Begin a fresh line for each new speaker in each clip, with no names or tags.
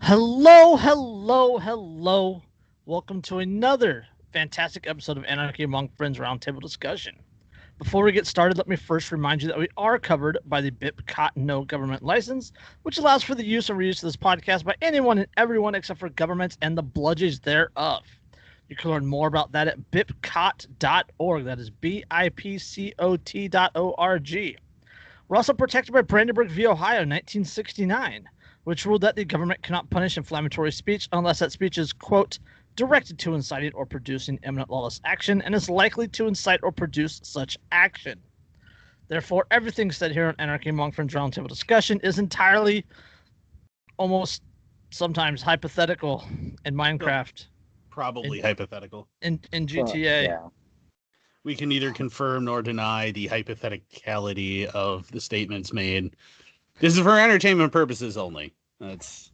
Hello, hello, hello. Welcome to another fantastic episode of Anarchy Among Friends Roundtable discussion. Before we get started, let me first remind you that we are covered by the BIPCOT No Government License, which allows for the use and reuse of this podcast by anyone and everyone except for governments and the bludges thereof. You can learn more about that at bipcot.org. That is BIPCOT.org. We're also protected by Brandenburg v. Ohio, 1969, which ruled that the government cannot punish inflammatory speech unless that speech is, quote, directed to inciting or producing imminent lawless action and is likely to incite or produce such action. Therefore, everything said here on Anarchy Among Friends Roundtable discussion is entirely, almost sometimes hypothetical in Minecraft.
Probably hypothetical.
In GTA.
Yeah.
We can neither confirm nor deny the hypotheticality of the statements made. This is for entertainment purposes only. That's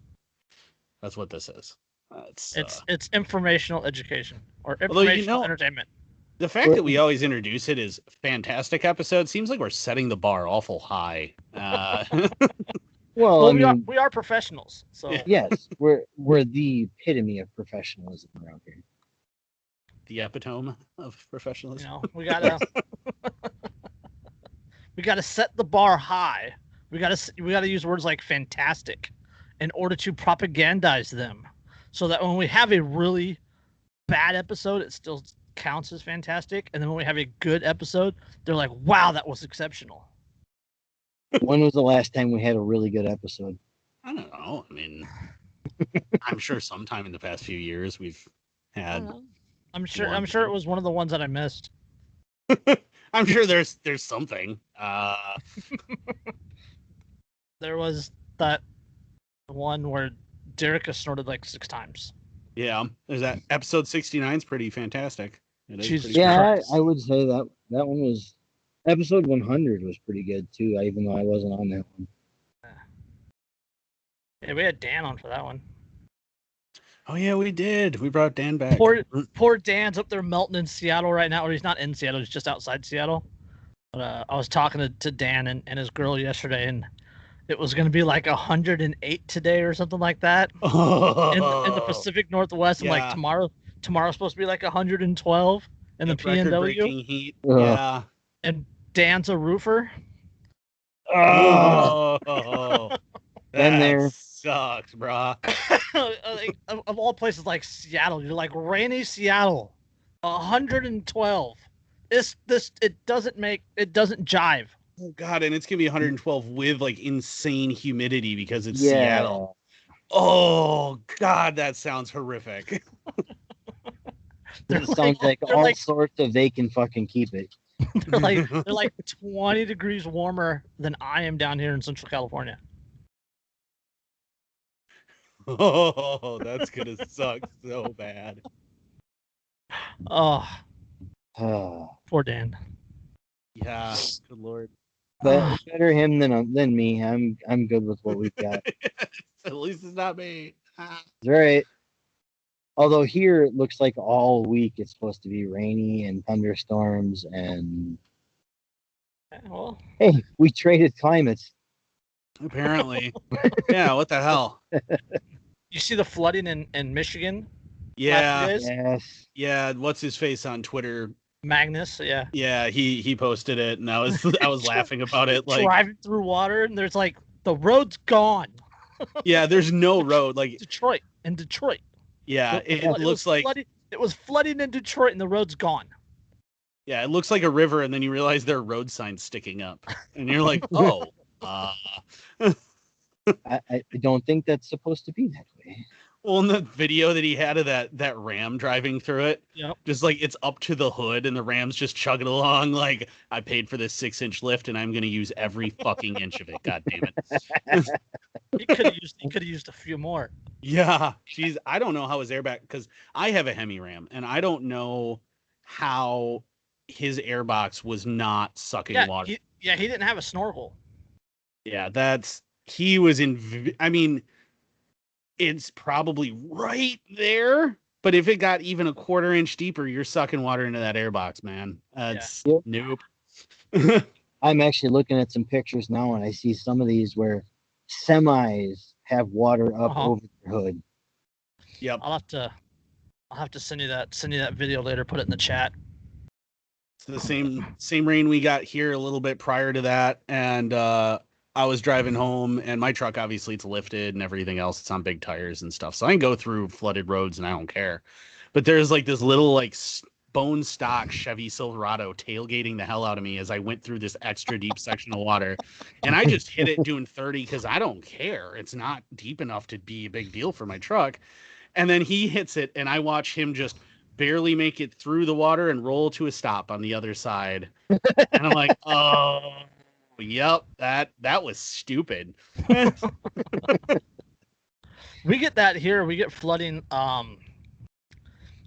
what this is.
It's informational education or informational entertainment.
The fact that we always introduce it as fantastic episode seems like we're setting the bar awful high.
Well, we are professionals, so
yes, we're the epitome of professionalism around here.
The epitome of professionalism.
We gotta set the bar high. We gotta use words like fantastic in order to propagandize them, so that when we have a really bad episode, it still counts as fantastic, and then when we have a good episode, they're like, "Wow, that was exceptional."
When was the last time we had a really good episode?
I don't know. I mean, I'm sure sometime in the past few years we've had.
I'm sure it was one of the ones that I missed.
I'm sure there's something.
There was that one where Derica snorted like 6 times.
Yeah, there's that episode 69 is pretty fantastic.
I would say that one was episode 100 was pretty good too, even though I wasn't on that one.
Yeah, we had Dan on for that one.
Oh yeah, we did. We brought Dan back.
Poor Dan's up there melting in Seattle right now, or he's not in Seattle, he's just outside Seattle. But I was talking to Dan and his girl yesterday, and it was going to be like 108 today or something like that in the Pacific Northwest. And like tomorrow's supposed to be like 112 in the PNW.
Heat. Yeah.
And Dan's a roofer.
Oh,
been there.
Sucks, brah.
Of all places like Seattle, you're like rainy Seattle, 112. It doesn't jive.
Oh God, and it's gonna be 112 with like insane humidity because it's Seattle. Oh God, that sounds horrific.
It sounds like all sorts of they can fucking keep it.
They're like 20 degrees warmer than I am down here in Central California.
Oh, that's gonna suck so bad.
Oh, poor Dan.
Yeah, good lord.
But better him than me. I'm good with what we've got.
At least it's not me.
That's right. Although here it looks like all week it's supposed to be rainy and thunderstorms and.
Well,
hey, we traded climates.
Apparently. Yeah, what the hell?
You see the flooding in Michigan?
Yeah.
Yes.
Yeah, what's his face on Twitter?
Magnus, yeah.
Yeah, he posted it and I was laughing about it. Like
driving through water and there's like the road's gone.
Yeah, there's no road. Like
Detroit.
Yeah, it looks like
it was flooding in Detroit and the road's gone.
Yeah, it looks like a river, and then you realize there are road signs sticking up, and you're like, oh.
I don't think that's supposed to be that way.
Well, in the video that he had of that ram driving through it,
yep.
Just like it's up to the hood, and the ram's just chugging along. Like, I paid for this 6-inch lift, and I'm gonna use every fucking inch of it. God damn it!
He could have used a few more.
Yeah, I don't know how his airbag, because I have a Hemi Ram, and I don't know how his airbox was not sucking water.
He didn't have a snorkel.
Yeah, he was in. I mean, it's probably right there, but if it got even a 1/4 inch deeper, you're sucking water into that airbox, man. Nope.
I'm actually looking at some pictures now, and I see some of these where semis have water up
Uh-huh.
over their hood.
Yep.
I'll have to send you that video later. Put it in the chat.
It's the same rain we got here a little bit prior to that, and I was driving home, and my truck obviously it's lifted and everything else. It's on big tires and stuff, so I can go through flooded roads and I don't care. But there's like this little like bone stock Chevy Silverado tailgating the hell out of me as I went through this extra deep section of water, and I just hit it doing 30 because I don't care. It's not deep enough to be a big deal for my truck. And then he hits it, and I watch him just barely make it through the water and roll to a stop on the other side. And I'm like, oh, yep, that was stupid.
We get that here. We get flooding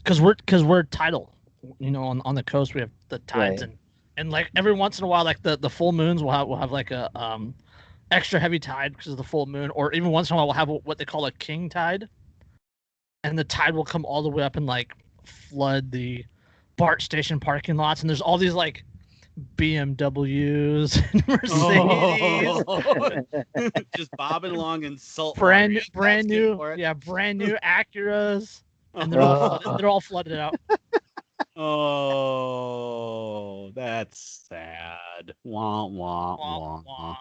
because we're tidal. You know, on the coast we have the tides,
Right.
and like every once in a while, like the full moons will have like a extra heavy tide because of the full moon, or even once in a while we'll have what they call a king tide, and the tide will come all the way up and like flood the BART station parking lots, and there's all these like BMWs and Mercedes,
Just bobbing along in salt
brand
water.
new Acuras, and they're all flooded out.
Oh, that's sad. Wah, wah,
Wah,
wah.
wah.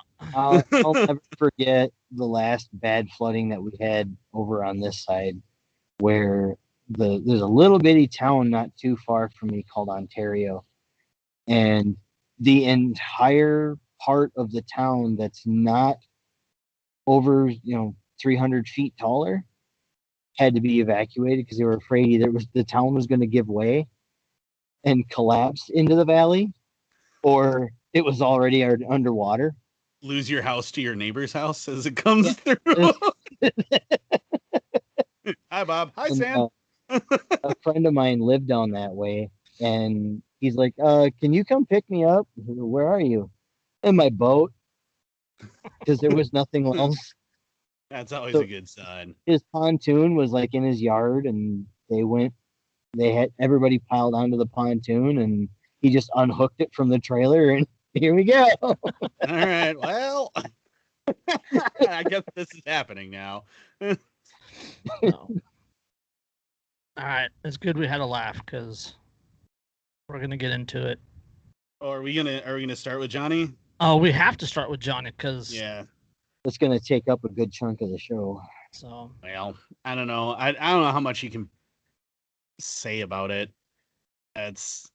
I'll never forget the last bad flooding that we had over on this side, where there's a little bitty town not too far from me called Ontario, and the entire part of the town that's not over 300 feet taller had to be evacuated because they were afraid either the town was going to give way and collapse into the valley, or it was already underwater.
Lose your house to your neighbor's house as it comes through. Hi, Bob. Hi, Sam.
A friend of mine lived down that way, and he's like, can you come pick me up? Where are you? In my boat, because there was nothing else.
That's always a good sign.
His pontoon was like in his yard, and they had everybody piled onto the pontoon, and he just unhooked it from the trailer, and here we go.
All right, well, I guess this is happening now.
No. All right, it's good we had a laugh because we're gonna get into it.
Oh, are we gonna start with Johnny?
Oh, we have to start with Johnny because
Yeah.
It's gonna take up a good chunk of the show.
So
Well, I don't know. I don't know how much you can say about it. It's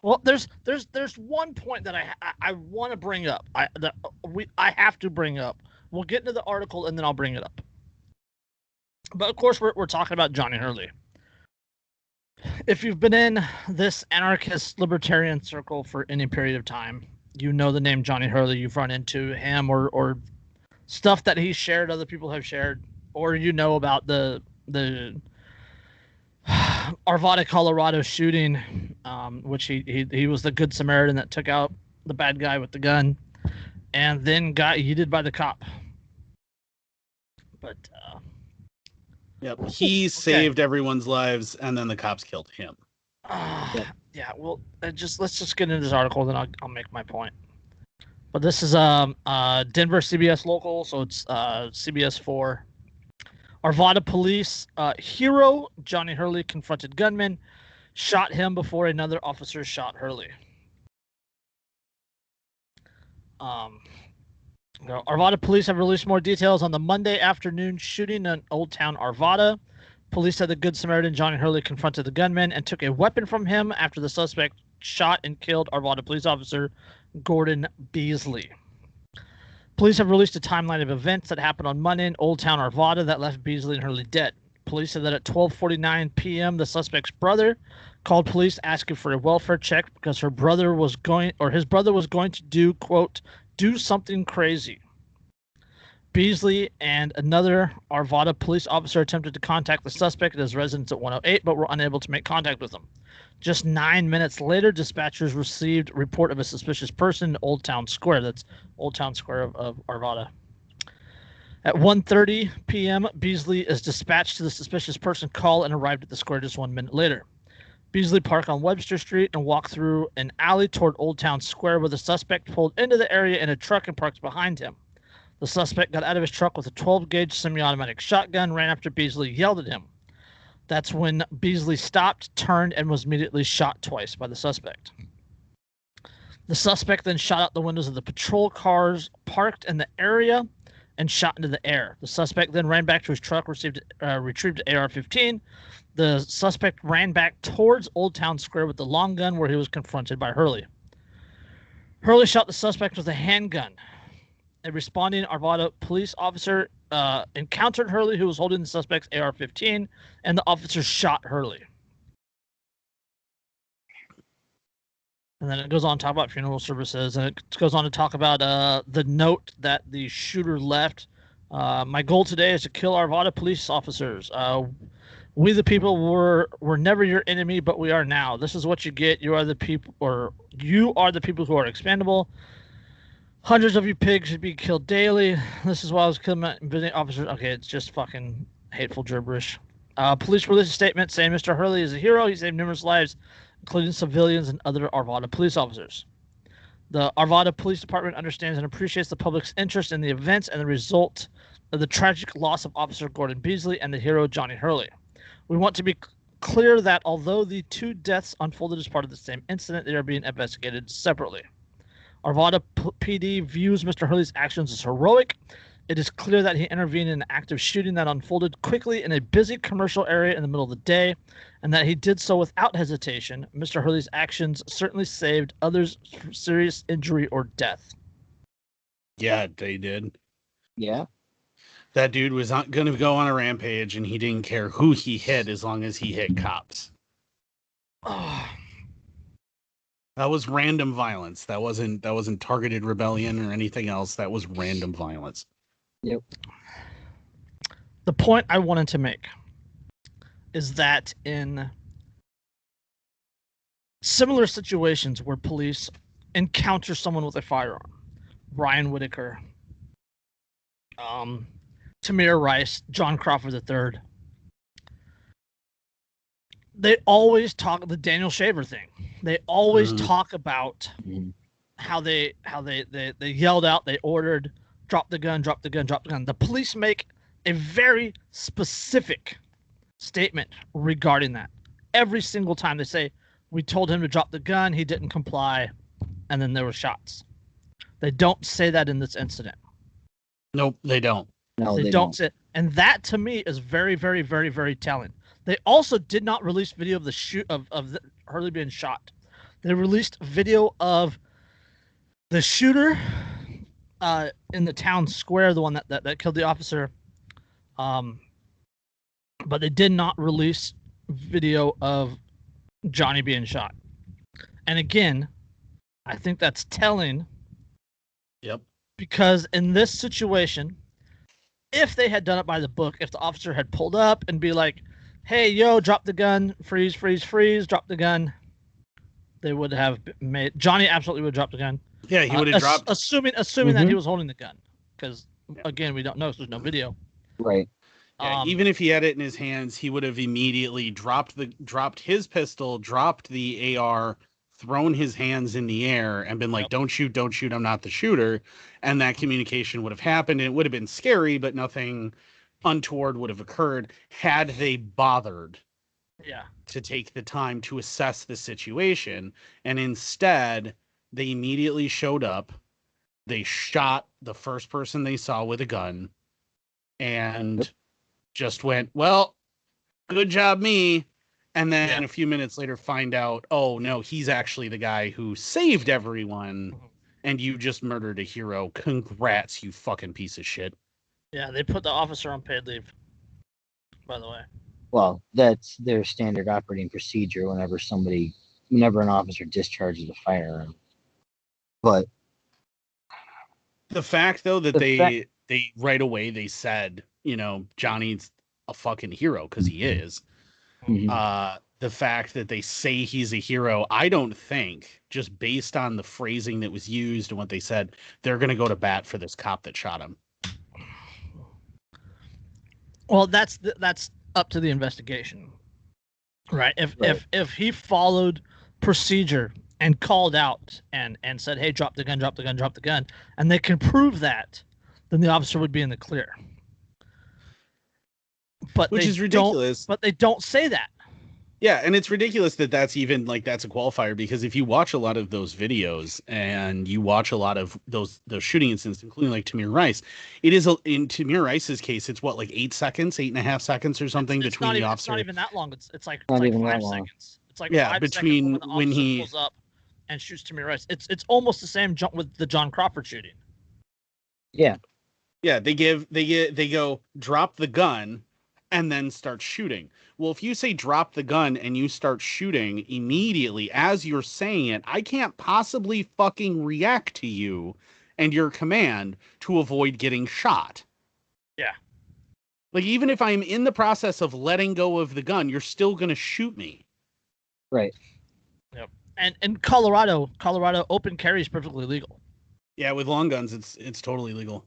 well, there's one point that I want to bring up. I have to bring up. We'll get into the article and then I'll bring it up. But of course, we're talking about Johnny Hurley. If you've been in this anarchist libertarian circle for any period of time, you know the name Johnny Hurley. You've run into him or stuff that he shared, other people have shared, or you know about the Arvada, Colorado shooting, which he was the good Samaritan that took out the bad guy with the gun, and then got yeeted by the cop. But
yep, he saved everyone's lives, and then the cops killed him.
Yeah, well, let's just get into this article, then I'll make my point. But this is Denver CBS local, so it's CBS 4. Arvada police hero Johnny Hurley confronted gunman, shot him before another officer shot Hurley. Arvada police have released more details on the Monday afternoon shooting in Old Town Arvada. Police said the Good Samaritan Johnny Hurley confronted the gunman and took a weapon from him after the suspect shot and killed Arvada police officer Gordon Beasley. Police have released a timeline of events that happened on Monday in Old Town Arvada that left Beasley and Hurley dead. Police said that at 12:49 p.m., the suspect's brother called police asking for a welfare check because his brother was going to do, quote, do something crazy. Beasley and another Arvada police officer attempted to contact the suspect at his residence at 108, but were unable to make contact with him. Just 9 minutes later, dispatchers received a report of a suspicious person in Old Town Square. That's Old Town Square of Arvada. At 1:30 p.m., Beasley is dispatched to the suspicious person call and arrived at the square just 1 minute later. Beasley parked on Webster Street and walked through an alley toward Old Town Square, where the suspect pulled into the area in a truck and parked behind him. The suspect got out of his truck with a 12-gauge semi-automatic shotgun, ran after Beasley, yelled at him. That's when Beasley stopped, turned, and was immediately shot twice by the suspect. The suspect then shot out the windows of the patrol cars parked in the area and shot into the air. The suspect then ran back to his truck, retrieved the AR-15. The suspect ran back towards Old Town Square with the long gun, where he was confronted by Hurley. Hurley shot the suspect with a handgun. A responding Arvada police officer encountered Hurley, who was holding the suspect's AR-15, and the officer shot Hurley. And then it goes on to talk about funeral services, and it goes on to talk about the note that the shooter left. My goal today is to kill Arvada police officers. We the people were never your enemy, but we are now. This is what you get. You are the people, or you are the people who are expendable. Hundreds of you pigs should be killed daily. This is why I was killing officers. Okay, it's just fucking hateful gibberish. Police released a statement saying Mr. Hurley is a hero. He saved numerous lives, including civilians and other Arvada police officers. The Arvada Police Department understands and appreciates the public's interest in the events and the result of the tragic loss of Officer Gordon Beasley and the hero Johnny Hurley. We want to be clear that although the two deaths unfolded as part of the same incident, they are being investigated separately. Arvada PD views Mr. Hurley's actions as heroic. It is clear that he intervened in an active shooting that unfolded quickly in a busy commercial area in the middle of the day, and that he did so without hesitation. Mr. Hurley's actions certainly saved others from serious injury or death.
Yeah, they did.
Yeah.
That dude was not going to go on a rampage, and he didn't care who he hit as long as he hit cops.
Oh.
That was random violence. That wasn't targeted rebellion or anything else. That was random violence.
Yep.
The point I wanted to make is that in similar situations where police encounter someone with a firearm, Brian Whitaker, Tamir Rice, John Crawford III, they always talk the Daniel Shaver thing. They always talk about how they yelled out, they ordered, drop the gun, drop the gun, drop the gun. The police make a very specific statement regarding that. Every single time they say, we told him to drop the gun, he didn't comply, and then there were shots. They don't say that in this incident.
Nope, they don't.
No,
they don't say it. And that to me is very, very, very, very telling. They also did not release video of the Hurley being shot. They released video of the shooter in the town square, the one that killed the officer. But they did not release video of Johnny being shot. And again, I think that's telling.
Yep.
Because in this situation, if they had done it by the book, if the officer had pulled up and be like, hey, yo, drop the gun, freeze, freeze, freeze, drop the gun, they would have made Johnny absolutely would have dropped the gun.
Yeah, he would have dropped.
Assuming that he was holding the gun, because again, we don't know, so there's no video.
Right.
Yeah, even if he had it in his hands, he would have immediately dropped his pistol, dropped the AR, thrown his hands in the air, and been like, "Don't shoot, don't shoot! I'm not the shooter." And that communication would have happened, and it would have been scary, but nothing untoward would have occurred had they bothered to take the time to assess the situation. And instead, they immediately showed up, they shot the first person they saw with a gun, and just went, well, good job, me. And then a few minutes later find out, oh no, he's actually the guy who saved everyone, and you just murdered a hero. Congrats, you fucking piece of shit.
Yeah, they put the officer on paid leave, by the way.
Well, that's their standard operating procedure whenever an officer discharges a firearm. But
the fact, though, that they right away they said, Johnny's a fucking hero, because he is.
Mm-hmm.
The fact that they say he's a hero, I don't think, just based on the phrasing that was used and what they said, they're going to go to bat for this cop that shot him.
Well, that's up to the investigation, right? If he followed procedure and called out and said, "Hey, drop the gun, drop the gun, drop the gun," and they can prove that, then the officer would be in the clear. But
Which is ridiculous.
But they don't say that.
Yeah, and it's ridiculous that that's even like that's a qualifier, because if you watch a lot of those videos and you watch a lot of those shooting incidents, including like Tamir Rice, it is in Tamir Rice's case, it's what, like 8 seconds, 8.5 seconds or something between the officer.
It's not even that long. It's like
Not
5
even that long.
seconds. It's like
Yeah,
5
between
seconds
when
the officer
he
pulls up and shoots Tamir Rice. It's almost the same jump with the John Crawford shooting.
Yeah.
Yeah, they go drop the gun and then start shooting. Well, if you say drop the gun and you start shooting immediately as you're saying it, I can't possibly fucking react to you and your command to avoid getting shot.
Yeah.
Like, even if I'm in the process of letting go of the gun, you're still going to shoot me.
Right.
Yep. And in Colorado open carry is perfectly legal.
Yeah, with long guns, it's totally legal.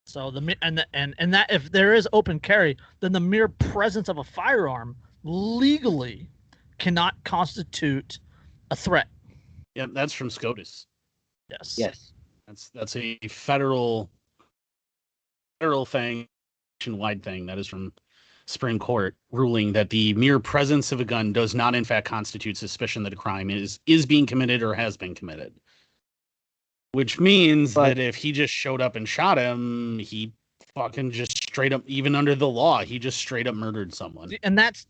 So that if there is open carry, then the mere presence of a firearm legally cannot constitute a threat.
Yeah, that's from SCOTUS.
Yes.
That's a federal thing, nationwide thing. That is from Supreme Court ruling that the mere presence of a gun does not in fact constitute suspicion that a crime is being committed or has been committed. Which means that if he just showed up and shot him, he fucking just straight up, even under the law, he just straight up murdered someone.
And that's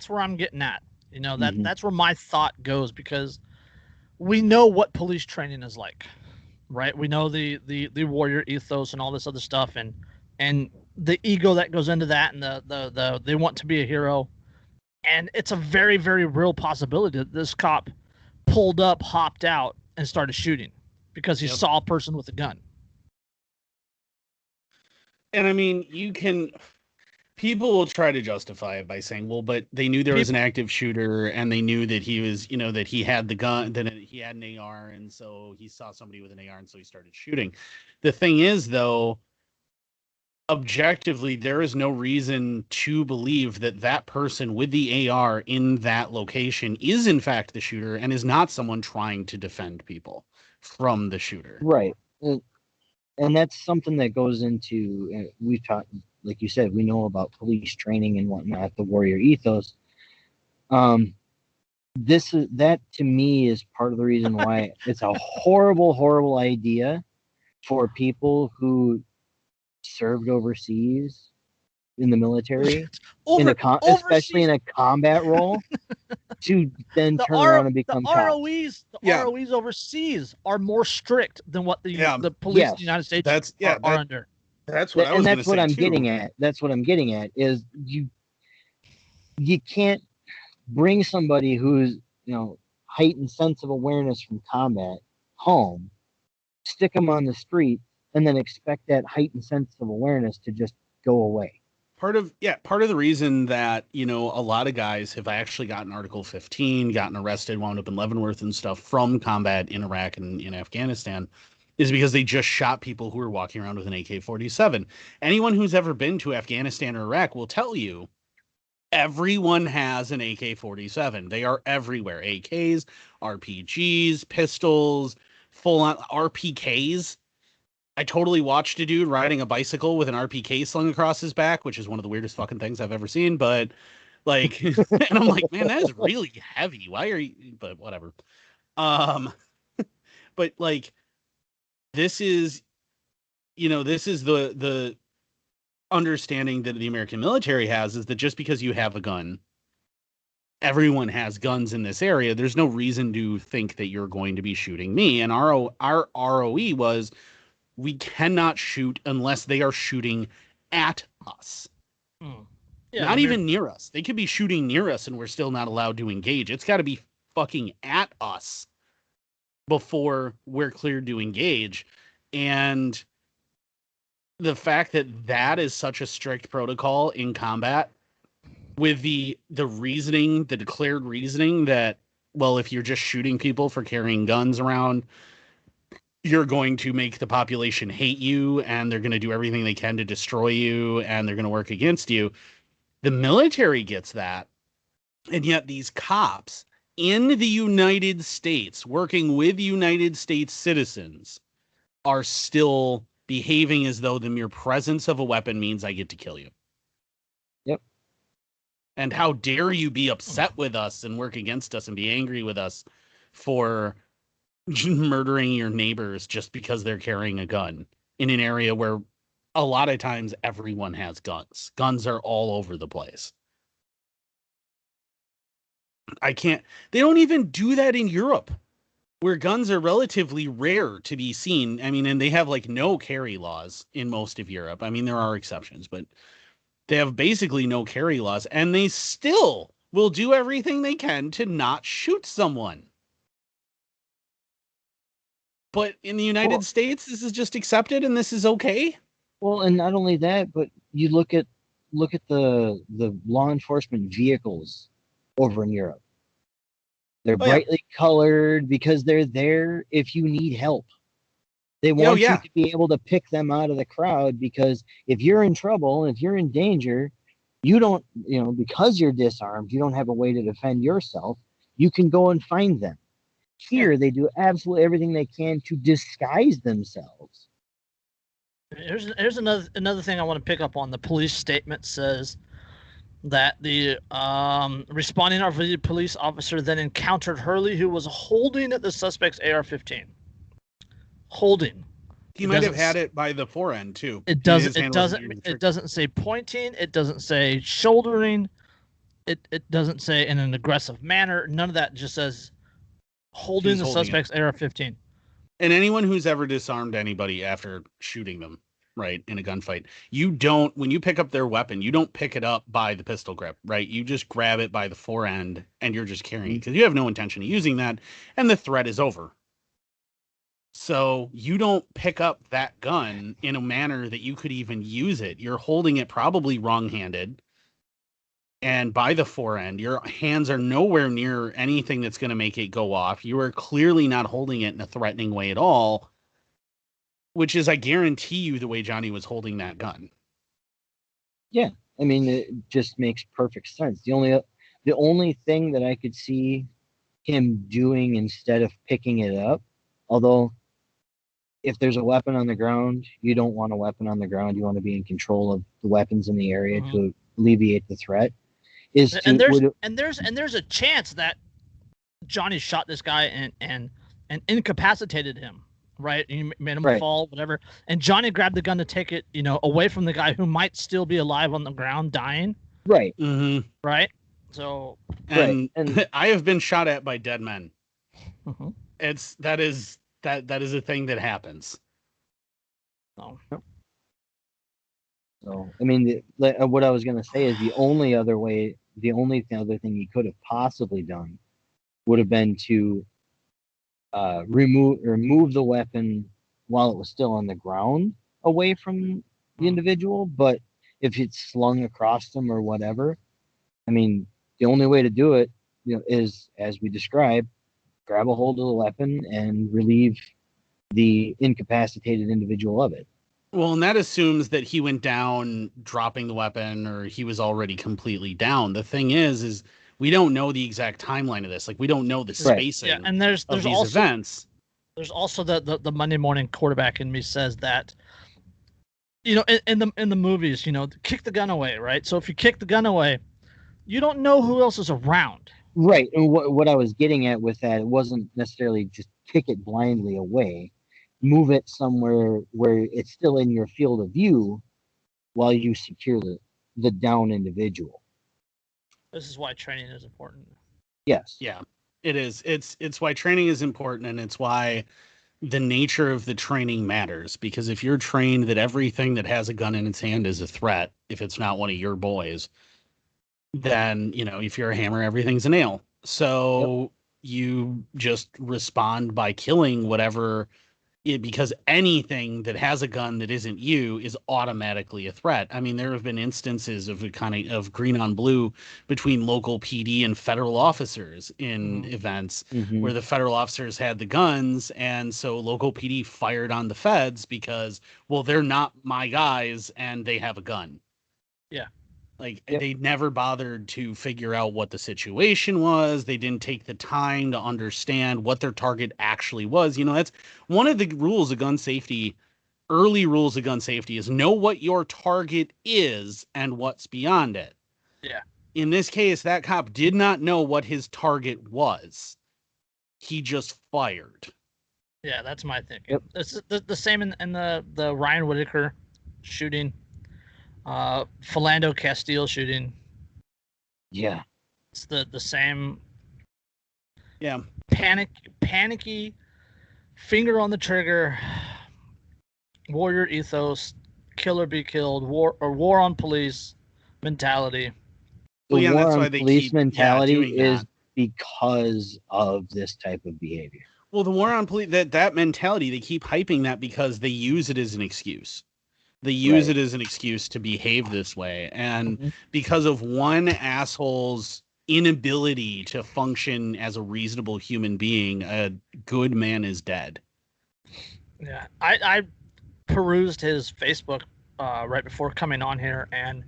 where I'm getting at. You know, that's where my thought goes, because we know what police training is like, right? We know the warrior ethos and all this other stuff, and the ego that goes into that, and the they want to be a hero. And it's a very, very real possibility that this cop pulled up, hopped out, and started shooting because he saw a person with a gun.
And I mean, people will try to justify it by saying, well, but they knew there was an active shooter, and they knew that he was, that he had the gun, that he had an AR, and so he saw somebody with an AR, and so he started shooting. The thing is, though, objectively, there is no reason to believe that that person with the AR in that location is in fact the shooter and is not someone trying to defend people from the shooter.
Right. And that's something that goes into, we've talked, like you said, we know about police training and whatnot, the warrior ethos. That to me is part of the reason why it's a horrible, horrible idea for people who served overseas in the military, especially in a combat role, to then turn around and become
ROEs. ROEs overseas are more strict than what the police in the United States are under.
That's what I was going to say.
That's what I'm getting at is you can't bring somebody who's heightened sense of awareness from combat home, stick them on the street, and then expect that heightened sense of awareness to just go away.
Part of the reason that, a lot of guys have actually gotten Article 15, gotten arrested, wound up in Leavenworth and stuff from combat in Iraq and in Afghanistan is because they just shot people who were walking around with an AK-47. Anyone who's ever been to Afghanistan or Iraq will tell you everyone has an AK-47. They are everywhere. AKs, RPGs, pistols, full-on RPKs. I totally watched a dude riding a bicycle with an RPK slung across his back, which is one of the weirdest fucking things I've ever seen. But like, and I'm like, man, that is really heavy. Why are you? But whatever. But like, this is the understanding that the American military has, is that just because you have a gun, everyone has guns in this area. There's no reason to think that you're going to be shooting me. And our ROE was, we cannot shoot unless they are shooting at us. Yeah, not even near us. They could be shooting near us and we're still not allowed to engage. It's got to be fucking at us before we're cleared to engage. And the fact that is such a strict protocol in combat, with the reasoning, the declared reasoning that, well, if you're just shooting people for carrying guns around, you're going to make the population hate you, and they're going to do everything they can to destroy you, and they're going to work against you. The military gets that. And yet these cops in the United States, working with United States citizens, are still behaving as though the mere presence of a weapon means I get to kill you.
Yep.
And how dare you be upset with us and work against us and be angry with us for murdering your neighbors just because they're carrying a gun in an area where a lot of times everyone has guns. Guns are all over the place. They don't even do that in Europe, where guns are relatively rare to be seen. I mean, and they have like no carry laws in most of Europe. I mean, there are exceptions, but they have basically no carry laws, and they still will do everything they can to not shoot someone. But in the United States, this is just accepted and this is okay.
Well, and not only that, but you look at the law enforcement vehicles over in Europe. They're brightly colored because they're there if you need help. They want you to be able to pick them out of the crowd, because if you're in trouble, if you're in danger, you don't, because you're disarmed, you don't have a way to defend yourself. You can go and find them. Here, they do absolutely everything they can to disguise themselves.
Here's another thing I want to pick up on. The police statement says that the responding Arvada police officer then encountered Hurley, who was holding the suspect's AR-15. Holding.
He might have had it by the forend too.
It doesn't say pointing. It doesn't say shouldering. It doesn't say in an aggressive manner. None of that. Just says holding the suspect's AR-15.
And anyone who's ever disarmed anybody after shooting them, right, in a gunfight, when you pick up their weapon, you don't pick it up by the pistol grip, right? You just grab it by the forend and you're just carrying it because you have no intention of using that, and the threat is over. So you don't pick up that gun in a manner that you could even use it. You're holding it probably wrong-handed. And by the forend, your hands are nowhere near anything that's going to make it go off. You are clearly not holding it in a threatening way at all, which is, I guarantee you, the way Johnny was holding that gun.
Yeah, I mean, it just makes perfect sense. The only thing that I could see him doing instead of picking it up, although if there's a weapon on the ground, you don't want a weapon on the ground. You want to be in control of the weapons in the area to alleviate the threat. There's
a chance that Johnny shot this guy and incapacitated him, right? And made him fall, whatever. And Johnny grabbed the gun to take it, away from the guy who might still be alive on the ground, dying.
Right.
Mm-hmm.
Right. So.
And I have been shot at by dead men.
Mm-hmm.
That is a thing that happens.
Oh.
So, I mean, what I was going to say is the only other thing he could have possibly done would have been to remove the weapon while it was still on the ground away from the individual. But if it's slung across them or whatever, I mean, the only way to do it, is, as we described, grab a hold of the weapon and relieve the incapacitated individual of it.
Well, and that assumes that he went down dropping the weapon, or he was already completely down. The thing is we don't know the exact timeline of this. Like, we don't know the spacing
and there's
of these
also,
events.
There's also the Monday morning quarterback in me says that, in the movies, kick the gun away, right? So if you kick the gun away, you don't know who else is around.
Right. And what I was getting at with that, it wasn't necessarily just kick it blindly away. Move it somewhere where it's still in your field of view while you secure the down individual.
This is why training is important.
Yes.
Yeah, it is. It's why training is important, and it's why the nature of the training matters. Because if you're trained that everything that has a gun in its hand is a threat, if it's not one of your boys, then, if you're a hammer, everything's a nail. So you just respond by killing whatever because anything that has a gun that isn't you is automatically a threat. I mean, there have been instances of of green on blue between local PD and federal officers in events where the federal officers had the guns, and so local PD fired on the feds because, well, they're not my guys and they have a gun.
Yeah.
Like, they never bothered to figure out what the situation was. They didn't take the time to understand what their target actually was. That's one of the rules of gun safety early rules of gun safety is know what your target is and what's beyond it.
Yeah.
In this case, that cop did not know what his target was. He just fired.
Yeah, that's my thinking.
Yep.
It's the same in the Ryan Whitaker shooting, Philando Castile shooting.
Yeah.
It's the same.
Yeah.
Panicky, finger on the trigger, warrior ethos, kill or be killed, war on police mentality.
The
Well, yeah,
war
that's
on
why they
police
keep
mentality
doing
is
that.
because of this type of behavior.
Well, the war on police, that mentality, they keep hyping that because they use it as an excuse. They use
Right.
it as an excuse to behave this way. And
Mhm.
because of one asshole's inability to function as a reasonable human being, a good man is dead.
Yeah, I perused his Facebook right before coming on here, and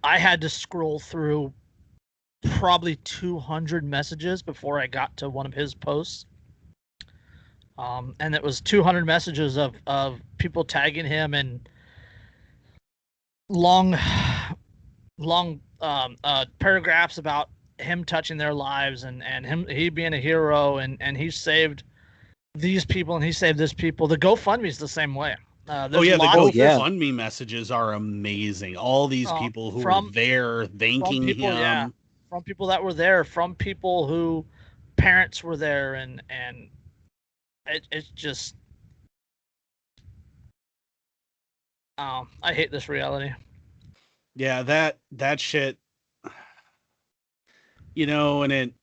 I had to scroll through probably 200 messages before I got to one of his posts. And it was 200 messages of people tagging him and long paragraphs about him touching their lives and he being a hero and he saved these people and he saved this people. The GoFundMe is the same way.
Oh yeah, the
Oh, yeah.
GoFundMe messages are amazing. All these people who were there thanking
people,
him.
yeah, from people that were there, from people who parents were there, and it's just I hate this reality.
Yeah, that shit, and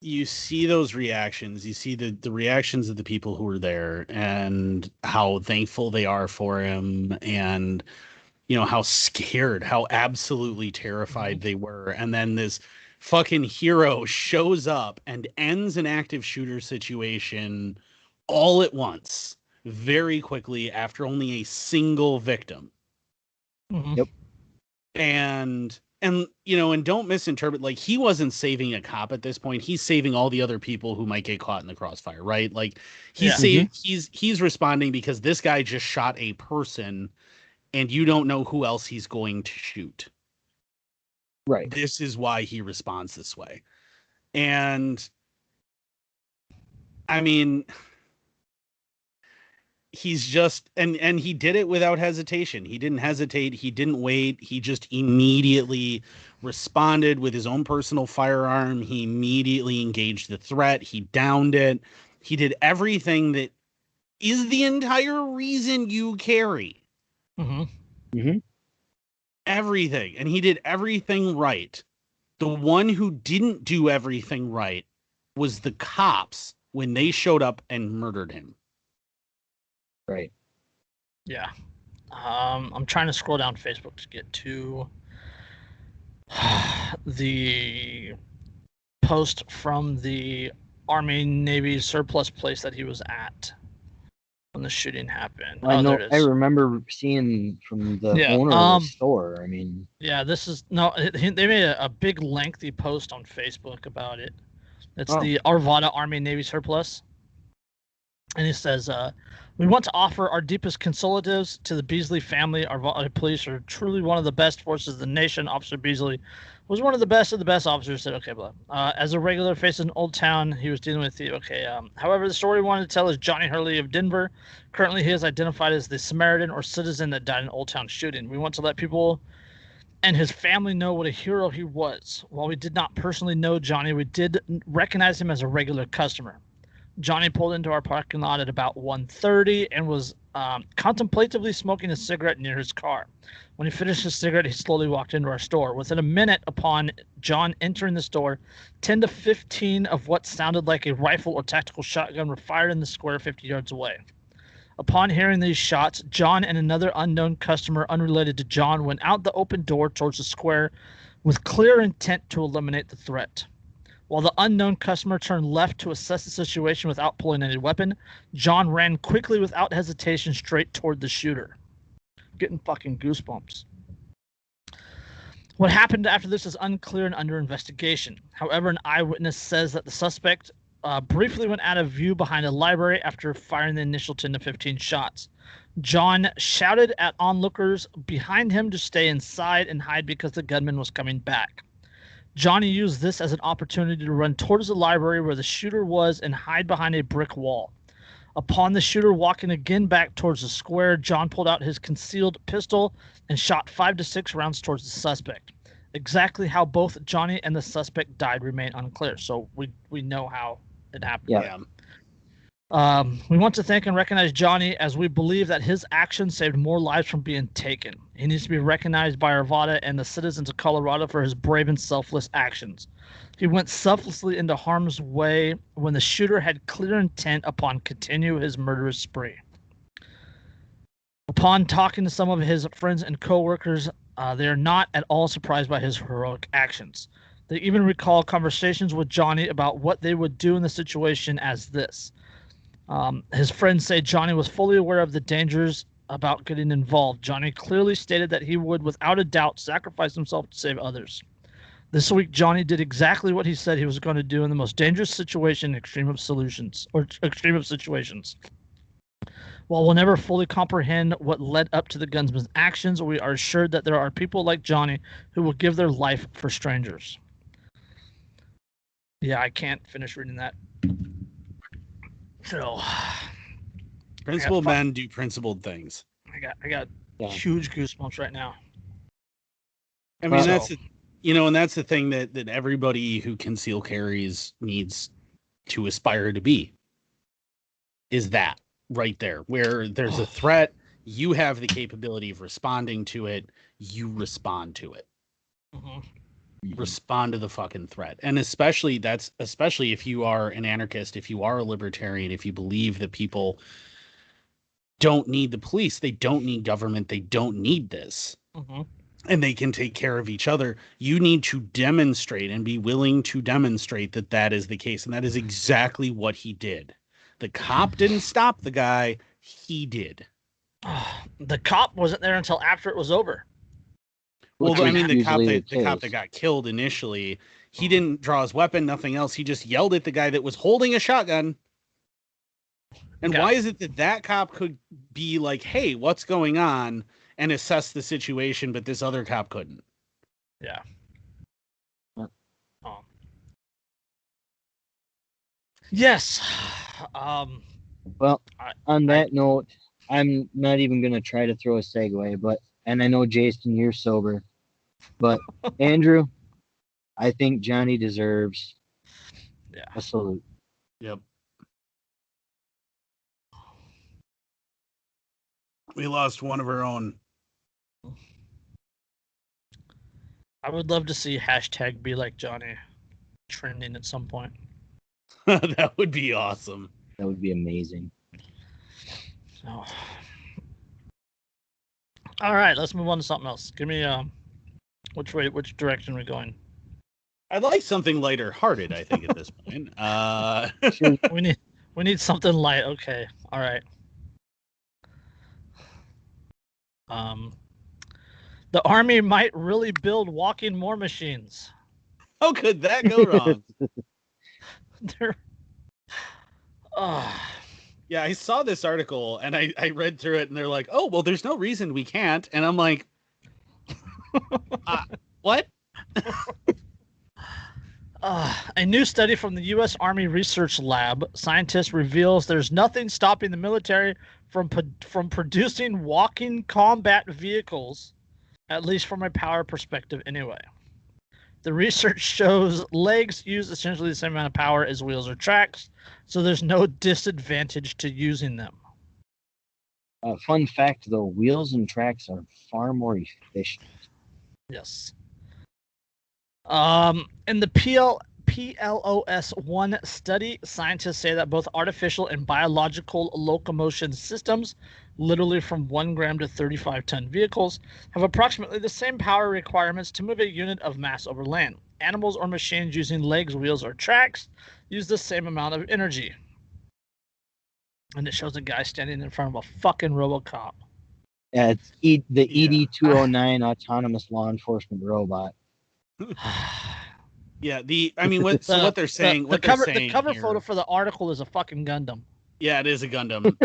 you see those reactions, you see the reactions of the people who were there and how thankful they are for him, and how scared, how absolutely terrified they were. And then this fucking hero shows up and ends an active shooter situation all at once, very quickly, after only a single victim.
Mm-hmm.
Yep.
And don't misinterpret, like, he wasn't saving a cop at this point. He's saving all the other people who might get caught in the crossfire, right? Like, he's responding because this guy just shot a person and you don't know who else he's going to shoot.
Right.
This is why he responds this way. And I mean, he's just, and he did it without hesitation. He didn't hesitate. He didn't wait. He just immediately responded with his own personal firearm. He immediately engaged the threat. He downed it. He did everything that is the entire reason you carry.
Mm-hmm.
Mm-hmm.
Everything. And he did everything right. The one who didn't do everything right was the cops when they showed up and murdered him.
Right.
Yeah. I'm trying to scroll down Facebook to get to the post from the Army Navy surplus place that he was at when the shooting happened.
I know.
There it
I
is.
remember seeing from the
Yeah,
owner of the store. I mean,
yeah, this is no. They made a big lengthy post on Facebook about it. It's the Arvada Army Navy surplus, and he says, "We want to offer our deepest consolatives to the Beasley family. Our police are truly one of the best forces in the nation. Officer Beasley was one of the best officers." Said, "Okay, blah." As a regular face in Old Town, he was dealing with the however, the story we wanted to tell is Johnny Hurley of Denver. Currently, he is identified as the Samaritan or citizen that died in Old Town shooting. We want to let people and his family know what a hero he was. While we did not personally know Johnny, we did recognize him as a regular customer. Johnny pulled into our parking lot at about 1:30 and was contemplatively smoking a cigarette near his car. When he finished his cigarette, he slowly walked into our store. Within a minute upon John entering the store, 10 to 15 of what sounded like a rifle or tactical shotgun were fired in the square 50 yards away. Upon hearing these shots, John and another unknown customer unrelated to John went out the open door towards the square with clear intent to eliminate the threat. While the unknown customer turned left to assess the situation without pulling any weapon, John ran quickly without hesitation straight toward the shooter. Getting fucking goosebumps. What happened after this is unclear and under investigation. However, an eyewitness says that the suspect briefly went out of view behind a library after firing the initial 10 to 15 shots. John shouted at onlookers behind him to stay inside and hide because the gunman was coming back. Johnny used this as an opportunity to run towards the library where the shooter was and hide behind a brick wall. Upon the shooter walking again back towards the square, John pulled out his concealed pistol and shot 5 to 6 rounds towards the suspect. Exactly how both Johnny and the suspect died remain unclear, so we know how it happened.
Yeah.
We want to thank and recognize Johnny, as we believe that his actions saved more lives from being taken. He needs to be recognized by Arvada and the citizens of Colorado for his brave and selfless actions. He went selflessly into harm's way when the shooter had clear intent upon continue his murderous spree. Upon talking to some of his friends and co-workers, they are not at all surprised by his heroic actions. They even recall conversations with Johnny about what they would do in the situation as this. His friends say Johnny was fully aware of the dangers about getting involved. Johnny clearly stated that he would, without a doubt, sacrifice himself to save others. This week, Johnny did exactly what he said he was going to do in the most dangerous situation, extreme of situations. While we'll never fully comprehend what led up to the gunman's actions, we are assured that there are people like Johnny who will give their life for strangers. Yeah, I can't finish reading that. So,
Principled men do principled things.
I got huge goosebumps right now.
I mean, that's the thing that everybody who conceal carries needs to aspire to be. Is that right there, where there's a threat, you have the capability of responding to it, you respond to it.
Mm-hmm.
Respond to the fucking threat. And especially if you are an anarchist, if you are a libertarian, if you believe that people don't need the police, they don't need government, they don't need this, and they can take care of each other, you need to demonstrate and be willing to demonstrate that that is the case. And that is exactly what he did. The cop didn't stop the guy, he did.
The cop wasn't there until after it was over.
Well, I mean, the cop that got killed initially, he didn't draw his weapon, nothing else. He just yelled at the guy that was holding a shotgun. And why is it that cop could be like, hey, what's going on, and assess the situation, but this other cop couldn't?
Yeah. Yes.
Well, on that note, I'm not even going to try to throw a segue, and I know, Jason, you're sober, but Andrew, I think Johnny deserves a salute.
Yep. We lost one of our own.
I would love to see hashtag be like Johnny trending at some point.
That would be awesome.
That would be amazing.
So, all right, let's move on to something else. Give me which direction are we going?
I'd like something lighter hearted, I think, at this point.
We need something light. Okay. All right. The Army might really build walking war machines.
How could that go wrong? Yeah, I saw this article and I read through it and they're like, oh, well, there's no reason we can't. And I'm like, what?
A new study from the U.S. Army Research Lab scientists reveals there's nothing stopping the military from producing walking combat vehicles, at least from a power perspective anyway. The research shows legs use essentially the same amount of power as wheels or tracks, so there's no disadvantage to using them.
Fun fact, though, wheels and tracks are far more efficient.
Yes. In the PLOS-1 study, scientists say that both artificial and biological locomotion systems, literally from 1 gram to 35-ton vehicles, have approximately the same power requirements to move a unit of mass over land. Animals or machines using legs, wheels, or tracks use the same amount of energy. And it shows a guy standing in front of a fucking RoboCop.
Yeah, it's the ED-209 autonomous law enforcement robot.
Yeah, what they're saying,
the cover
here,
photo for the article is a fucking Gundam.
Yeah, it is a Gundam.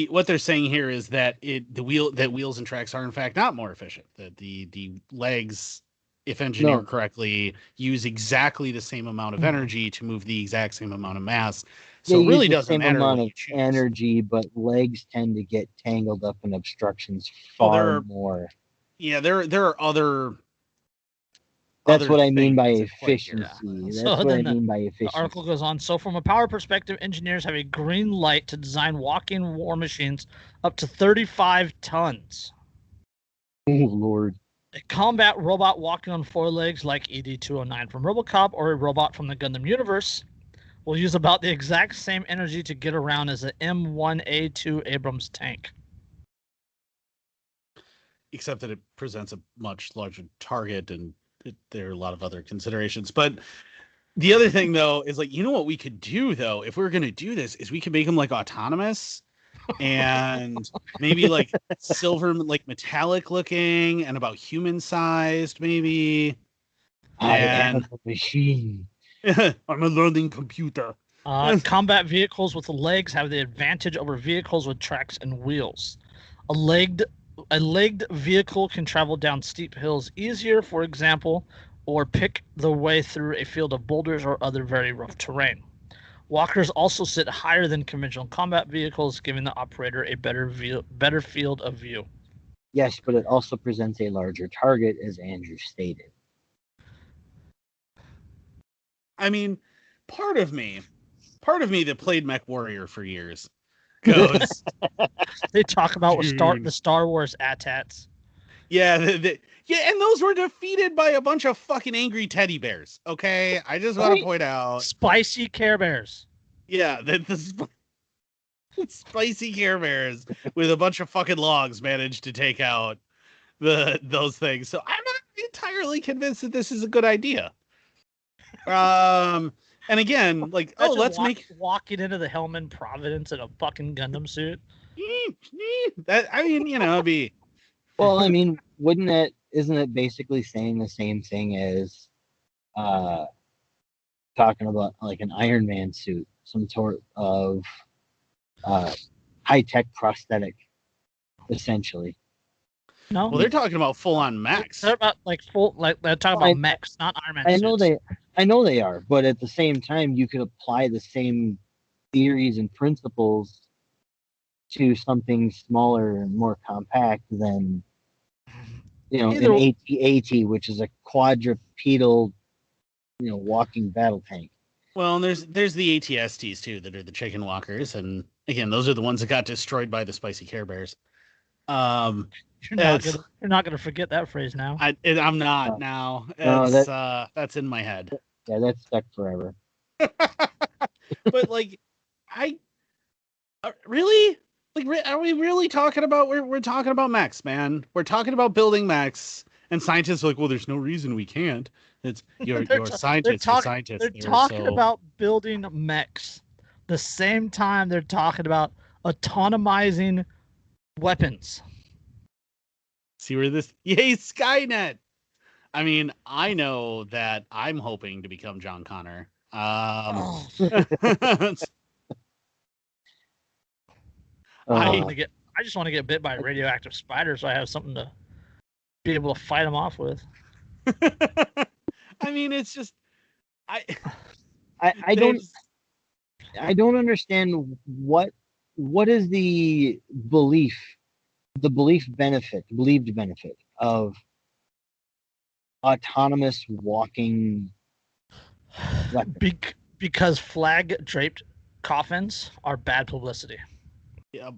What they're saying here is that wheels and tracks are in fact not more efficient. That the legs, if engineered correctly, use exactly the same amount of energy to move the exact same amount of mass. So it really doesn't matter
amount
what
of
you choose.
energy, but legs tend to get tangled up in obstructions far more.
Yeah, there are other.
That's what I mean by
things at play here.
efficiency.
So
That's what I
then
mean by
The
efficiency.
article goes on. So, from a power perspective, engineers have a green light to design walk-in war machines up to 35 tons.
Oh, Lord.
A combat robot walking on four legs like ED-209 from RoboCop or a robot from the Gundam universe will use about the exact same energy to get around as the M1A2 Abrams tank.
Except that it presents a much larger target, and there are a lot of other considerations. But the other thing, though, is like, you know what we could do, though, if we were going to do this, is we could make them like autonomous and maybe like silver, like metallic looking and about human sized, maybe.
I am a machine.
I'm a learning computer.
Combat vehicles with legs have the advantage over vehicles with tracks and wheels. A legged vehicle can travel down steep hills easier, for example, or pick the way through a field of boulders or other very rough terrain. Walkers also sit higher than conventional combat vehicles, giving the operator a better field of view.
Yes, but it also presents a larger target, as Andrew stated.
I mean, part of me that played Mech Warrior for years goes.
They talk about the Star Wars AT-ATs.
Yeah, and those were defeated by a bunch of fucking angry teddy bears. Okay, I just want to point out
spicy Care Bears.
Yeah, the spicy Care Bears with a bunch of fucking logs managed to take out those things. So I'm not entirely convinced that this is a good idea. And again, like, let's
walking into the Helmand Providence in a fucking Gundam suit.
That, I mean, it'd be.
Well, I mean, isn't it basically saying the same thing as talking about like an Iron Man suit, some sort of high-tech prosthetic, essentially?
No,
well, they're talking about full-on mechs.
They're about they're talking about mechs, not Iron Man suits.
I know they are, but at the same time, you could apply the same theories and principles to something smaller and more compact than, an AT-AT, which is a quadrupedal, walking battle tank.
Well, and there's the ATSTs too, that are the chicken walkers, and again, those are the ones that got destroyed by the spicy Care Bears.
You're not gonna forget that phrase now.
I'm not now. That's in my head.
Yeah, that's stuck forever.
But like, really, like, are we really talking about? We're talking about mechs, man. We're talking about building mechs, and scientists are like, well, there's no reason we can't. It's you're a scientist.
They're talking about building mechs. The same time they're talking about autonomizing weapons.
See where this? Yay, Skynet! I mean, I know that I'm hoping to become John Connor. I
just want to get bit by a radioactive spider, so I have something to be able to fight them off with.
I mean, it's just
I don't understand what is the believed benefit of autonomous walking weapons.
Because flag draped coffins are bad publicity.
Yeah.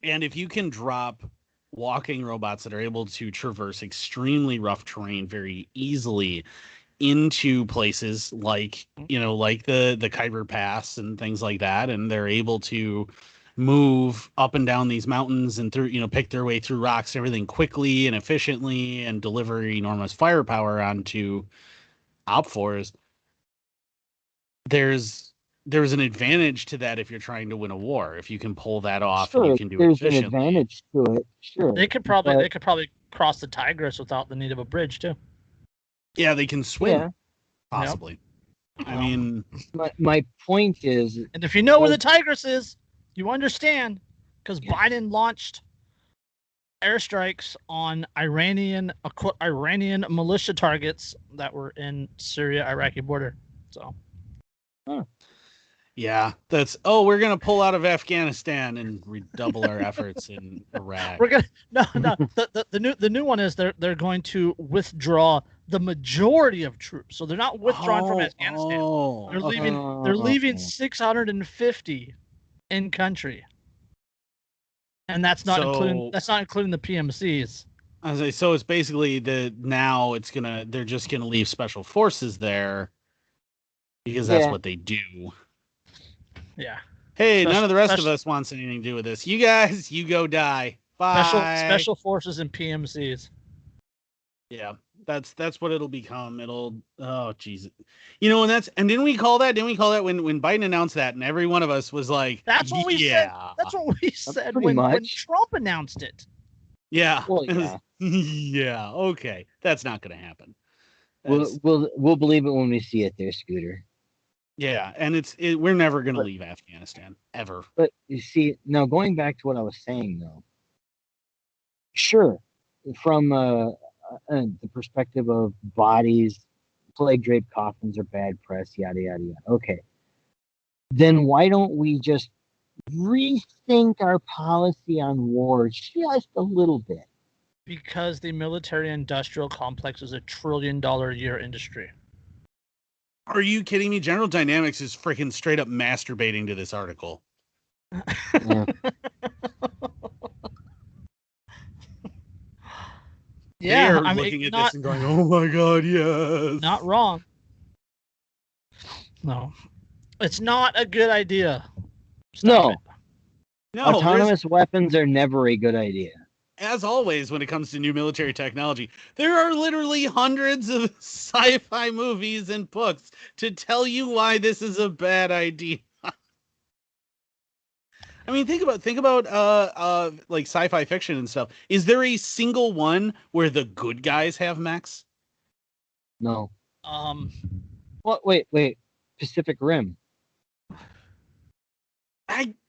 And if you can drop walking robots that are able to traverse extremely rough terrain very easily into places like, like the Khyber Pass and things like that, and they're able to move up and down these mountains and through, pick their way through rocks and everything quickly and efficiently and deliver enormous firepower onto OPFORs, there's an advantage to that if you're trying to win a war. If you can pull that off, and you can do it efficiently.
There's an advantage to it. Sure.
They could probably cross the Tigris without the need of a bridge too.
Yeah, they can swim,
Yeah.
possibly. I mean,
My point is,
and if you know where the Tigris is, you understand, because Biden launched airstrikes on Iranian militia targets that were in Syria-Iraqi border. So,
yeah, we're gonna pull out of Afghanistan and redouble our efforts in Iraq.
we're gonna no. The new one is they're going to withdraw the majority of troops. So they're not withdrawing from Afghanistan. They're leaving 650 in country. And that's not including the PMCs.
So it's basically they're just gonna leave special forces there because that's what they do.
Yeah.
Hey, none of the rest of us wants anything to do with this. You guys, you go die. Bye.
Special forces and PMCs.
Yeah, that's what it'll become. Oh Jesus, and didn't we call that when Biden announced that, and every one of us was like,
that's what we said. That's what we said when Trump announced it.
Yeah.
Well, yeah.
Yeah. Okay, that's not going to happen.
We'll believe it when we see it there, Scooter.
Yeah, and we're never going to leave Afghanistan ever.
But you see, now going back to what I was saying, though, sure, from the perspective of bodies, plague draped coffins are bad press, yada yada yada. Okay, then why don't we just rethink our policy on war just a little bit?
Because the military-industrial complex is a $1 trillion a year industry.
Are you kidding me? General Dynamics is freaking straight up masturbating to this article.
Yeah,
they're looking at this and going, "Oh my God, yes!"
Not wrong. No, it's not a good idea.
No, autonomous weapons are never a good idea.
As always, when it comes to new military technology, there are literally hundreds of sci-fi movies and books to tell you why this is a bad idea. I mean, think about like sci-fi fiction and stuff. Is there a single one where the good guys have mechs?
No. What? Wait. Pacific Rim.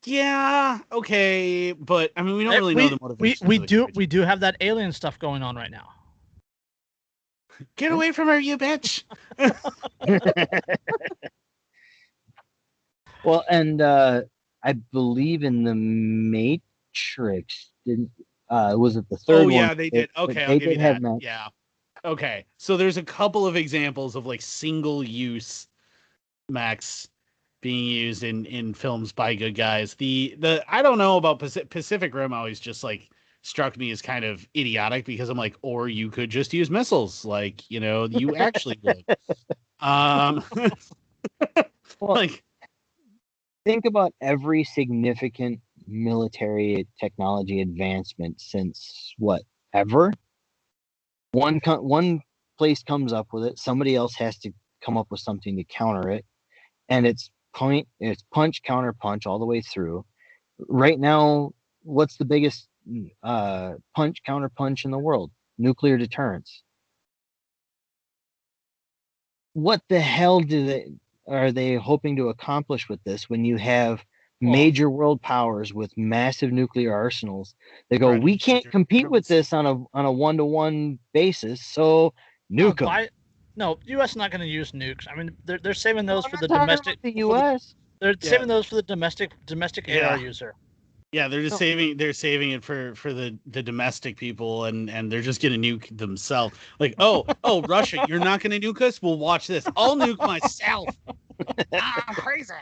Yeah, okay, but I mean, we don't really know the motivation.
We do have that alien stuff going on right now.
Get away from her, you bitch!
Well, and I believe in the Matrix. Was it the third one?
Oh yeah, they did. Okay, I'll give you that. Yeah. Okay, so there's a couple of examples of like single-use mechs being used in films by good guys. The I don't know about Pacific Rim always just like struck me as kind of idiotic because I'm like, or you could just use missiles, like you actually would. Like,
think about every significant military technology advancement since ever. One place comes up with it, somebody else has to come up with something to counter it, and it's punch counter punch all the way through. Right now, what's the biggest punch counter punch in the world? Nuclear deterrence. What the hell are they hoping to accomplish with this when you have major world powers with massive nuclear arsenals? They go, we can't compete with this on a 1-to-1 basis, so nuke them.
No, U.S. is not going to use nukes. I mean, they're saving those for the domestic.
The U.S.
They're saving those for the domestic AR user.
Yeah, they're just saving it for the domestic people, and they're just gonna nuke themselves. Like, oh, Russia, you're not gonna nuke us? Well, watch this. I'll nuke myself. I'm crazy.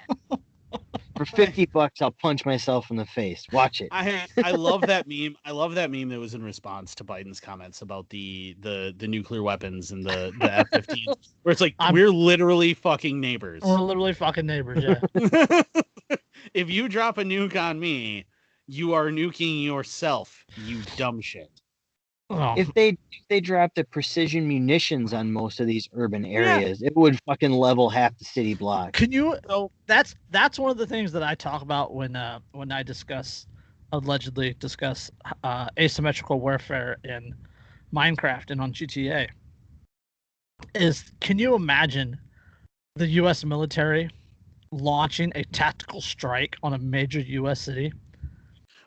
For $50, I'll punch myself in the face. Watch it.
I love that meme. I love that meme that was in response to Biden's comments about the nuclear weapons and the F-15s, where it's like we're literally fucking neighbors.
We're literally fucking neighbors. Yeah.
If you drop a nuke on me, you are nuking yourself, you dumb shit.
Oh. If they dropped the precision munitions on most of these urban areas, it would fucking level half the city block.
Can you? So that's one of the things that I talk about when I allegedly discuss asymmetrical warfare in Minecraft and on GTA. is, can you imagine the U.S. military launching a tactical strike on a major U.S. city?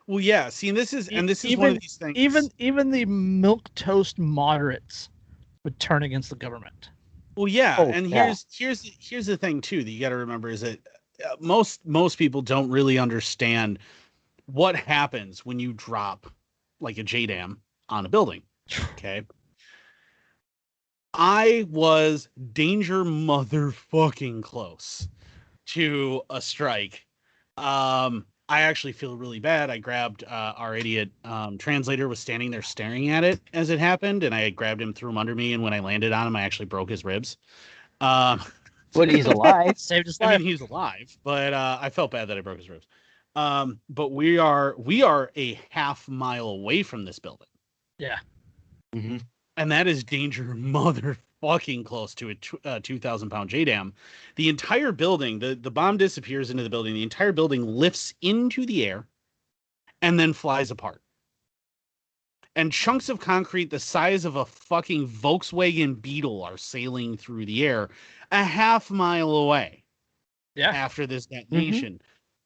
Well, yeah. See, and this is one of these things.
Even the milquetoast moderates would turn against the government.
Well, yeah,
Oh,
and
yeah.
here's the thing too that you got to remember is that most people don't really understand what happens when you drop like a JDAM on a building. Okay. I was danger motherfucking close to a strike. I actually feel really bad. I grabbed our idiot translator was standing there staring at it as it happened, and I grabbed him, threw him under me, and when I landed on him, I actually broke his ribs.
But he's alive.
Saved his
I
life.
mean, he's alive, but I felt bad that I broke his ribs. But we are a half mile away from this building.
Yeah.
Mm-hmm.
And that is danger motherfucking close to a 2,000-pound JDAM. The entire building, the bomb disappears into the building. The entire building lifts into the air and then flies apart. And chunks of concrete the size of a fucking Volkswagen Beetle are sailing through the air a half mile away.
Yeah.
After this detonation.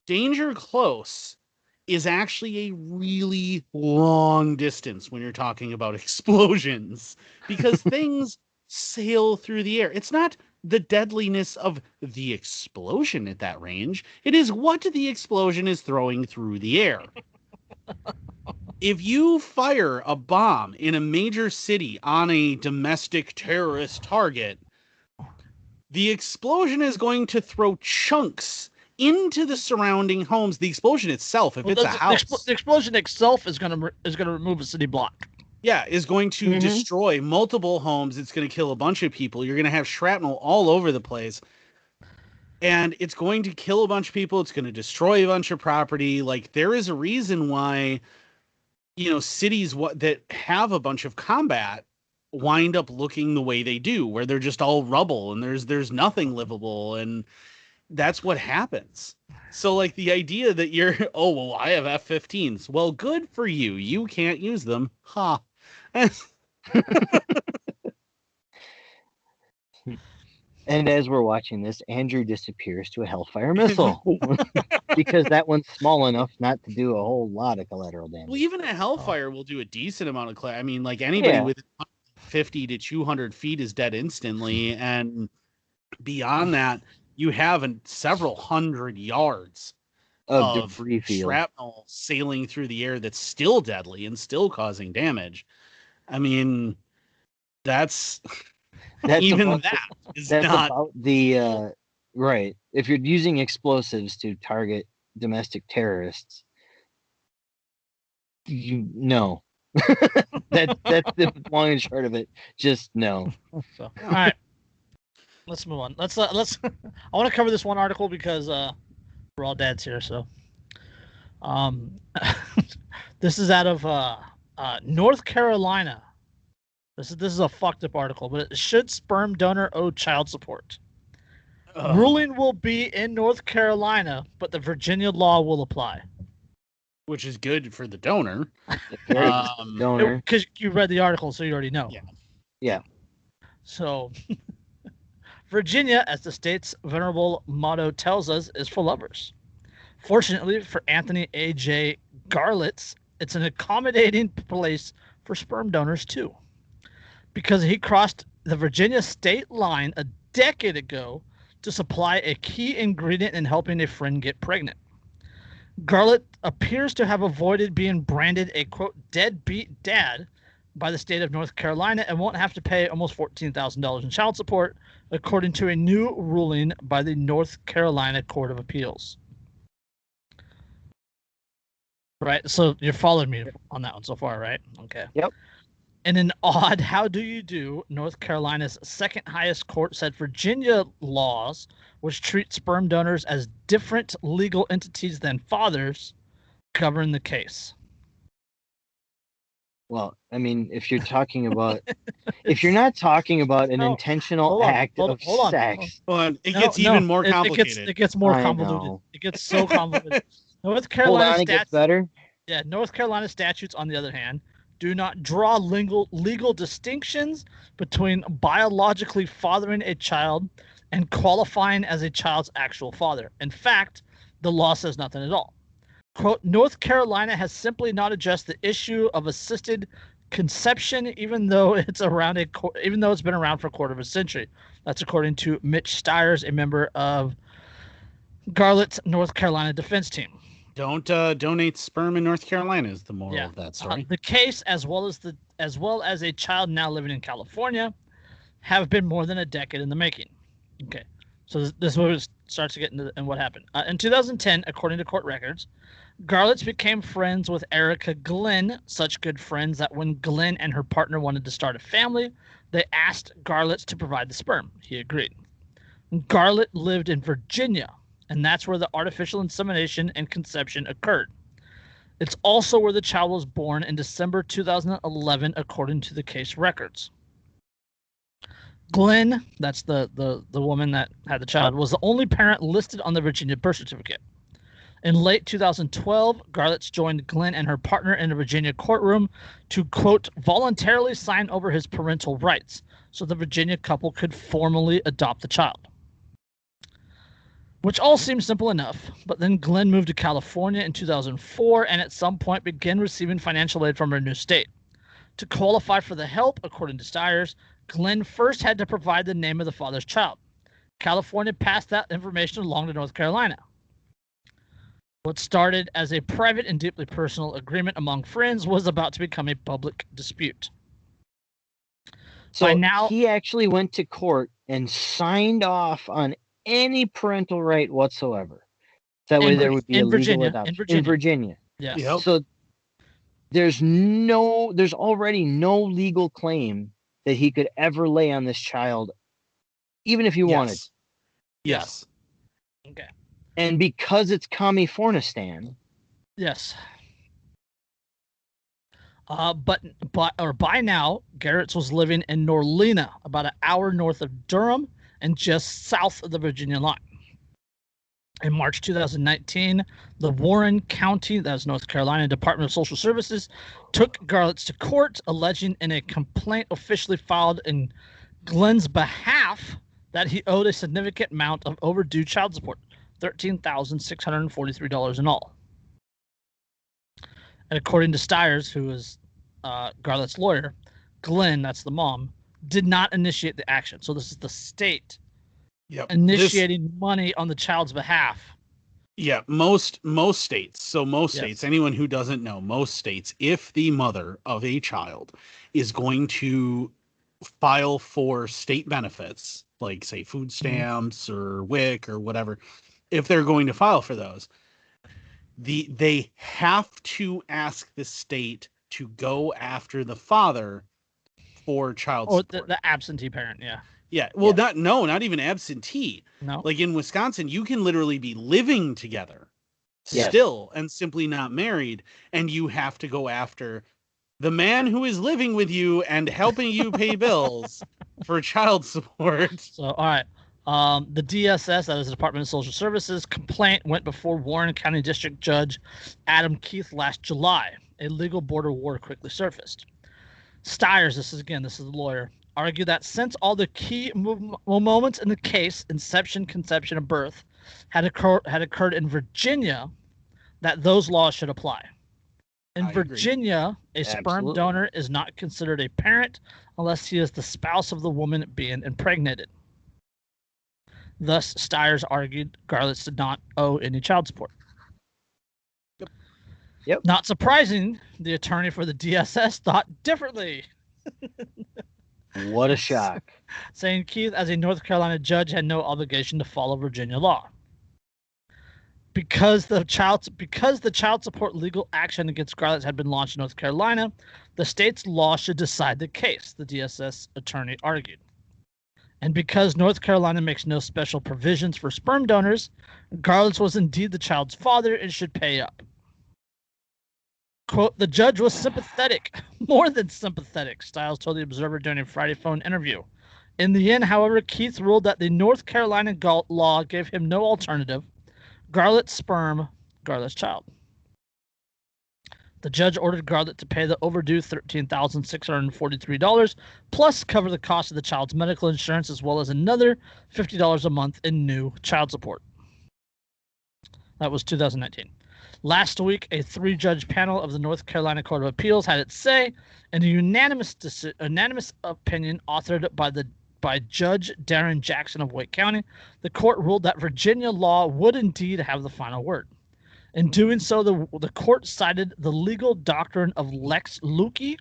Danger close is actually a really long distance when you're talking about explosions because things sail through the air. It's not the deadliness of the explosion at that range. It is what the explosion is throwing through the air. If you fire a bomb in a major city on a domestic terrorist target, the explosion is going to throw chunks into the surrounding homes. The explosion itself, if it's a house,
the explosion itself is going to remove a city block.
Yeah, is going to destroy multiple homes. It's going to kill a bunch of people. You're going to have shrapnel all over the place, and it's going to kill a bunch of people. It's going to destroy a bunch of property. Like, there is a reason why, cities that have a bunch of combat wind up looking the way they do, where they're just all rubble and there's nothing livable, and that's what happens. So, like, the idea that you're, oh, well, I have F-15s. Well, good for you. You can't use them. Ha.
And as we're watching this, Andrew disappears to a Hellfire missile because that one's small enough not to do a whole lot of collateral damage.
Well, even a Hellfire will do a decent amount of I mean, like, anybody with 50 to 200 feet is dead instantly, and beyond that, you have several hundred yards of
debris field.
Shrapnel sailing through the air that's still deadly and still causing damage. I mean, that's even
about
that is
that's
not
about the right. If you're using explosives to target domestic terrorists, no. That's the long and short of it. Just no.
So, all right. Let's move on. Let's I want to cover this one article because we're all dads here, so this is out of North Carolina. This is a fucked up article, but should sperm donor owe child support? Ruling will be in North Carolina, but the Virginia law will apply.
Which is good for the donor.
Donor.
Because you read the article, so you already know.
Yeah.
So Virginia, as the state's venerable motto tells us, is for lovers. Fortunately for Anthony A.J. Garlitz, it's an accommodating place for sperm donors too, because he crossed the Virginia state line a decade ago to supply a key ingredient in helping a friend get pregnant. Garlett appears to have avoided being branded a, quote, deadbeat dad by the state of North Carolina and won't have to pay almost $14,000 in child support, according to a new ruling by the North Carolina Court of Appeals. Right, so you're following me on that one so far, right? Okay.
Yep.
In an odd how do you do, North Carolina's second highest court said Virginia laws, which treat sperm donors as different legal entities than fathers, govern the case.
Well, I mean, if you're talking about, if you're not talking about an intentional act of sex,
it gets even more complicated.
It gets more convoluted. It gets so convoluted. North Carolina
it gets better.
Yeah, North Carolina statutes, on the other hand, do not draw legal distinctions between biologically fathering a child and qualifying as a child's actual father. In fact, the law says nothing at all. Quote, North Carolina has simply not addressed the issue of assisted conception, even though it's been around for a quarter of a century. That's according to Mitch Stiers, a member of Garlett's North Carolina defense team.
Don't donate sperm in North Carolina is the moral of that story.
The case, as well as a child now living in California, have been more than a decade in the making. Okay, so this is where it starts to get into and what happened. In 2010, according to court records, Garlett's became friends with Erica Glenn, such good friends that when Glenn and her partner wanted to start a family, they asked Garlett's to provide the sperm. He agreed. Garlett lived in Virginia, and that's where the artificial insemination and conception occurred. It's also where the child was born in December 2011, according to the case records. Glenn, that's the woman that had the child, was the only parent listed on the Virginia birth certificate. In late 2012, Garlett's joined Glenn and her partner in a Virginia courtroom to, quote, voluntarily sign over his parental rights so the Virginia couple could formally adopt the child. Which all seems simple enough, but then Glenn moved to California in 2004 and at some point began receiving financial aid from her new state. To qualify for the help, according to Stiers, Glenn first had to provide the name of the father's child. California passed that information along to North Carolina. What started as a private and deeply personal agreement among friends was about to become a public dispute.
So
By now,
he actually went to court and signed off on any parental right whatsoever. That way there would be a legal adoption. In Virginia.
Yes.
Yep.
So there's already no legal claim that he could ever lay on this child, even if he wanted.
Yes.
Okay.
And because it's Californistan.
Yes. But by now, Garrett's was living in Norlena, about an hour north of Durham and just south of the Virginia line. In March 2019, the Warren County, that's North Carolina, Department of Social Services, took Garlett's to court, alleging in a complaint officially filed in Glenn's behalf that he owed a significant amount of overdue child support, $13,643 in all. And according to Stiers, who is Garlett's lawyer, Glenn, that's the mom, did not initiate the action. So this is the state initiating money on the child's behalf.
Yeah, most states. So most states, anyone who doesn't know, most states, if the mother of a child is going to file for state benefits, like say food stamps or WIC or whatever, if they're going to file for those, they have to ask the state to go after the father for child support.
The absentee parent, yeah.
Yeah, well, not even absentee.
No.
Like in Wisconsin, you can literally be living together still and simply not married, and you have to go after the man who is living with you and helping you pay bills for child support.
So, all right. The DSS, that is the Department of Social Services, complaint went before Warren County District Judge Adam Keith last July. A legal border war quickly surfaced. Stiers, this is the lawyer, argued that since all the key moments in the case, inception, conception, and birth, had occurred in Virginia, that those laws should apply. In Virginia, a sperm donor is not considered a parent unless he is the spouse of the woman being impregnated. Thus, Stiers argued Garlett's did not owe any child support.
Yep.
Not surprising, the attorney for the DSS thought differently.
What a shock.
Saying Keith, as a North Carolina judge, had no obligation to follow Virginia law. Because the child support legal action against Garlett's had been launched in North Carolina, the state's law should decide the case, the DSS attorney argued. And because North Carolina makes no special provisions for sperm donors, Garlett's was indeed the child's father and should pay up. Quote, the judge was sympathetic, more than sympathetic, Stiles told the Observer during a Friday phone interview. In the end, however, Keith ruled that the North Carolina law gave him no alternative. Garlett's sperm, Garlett's child. The judge ordered Garlett to pay the overdue $13,643 plus cover the cost of the child's medical insurance as well as another $50 a month in new child support. That was 2019. Last week, a 3-judge panel of the North Carolina Court of Appeals had its say in a unanimous opinion authored by Judge Darren Jackson of Wake County. The court ruled that Virginia law would indeed have the final word. In doing so, the court cited the legal doctrine of lex loci,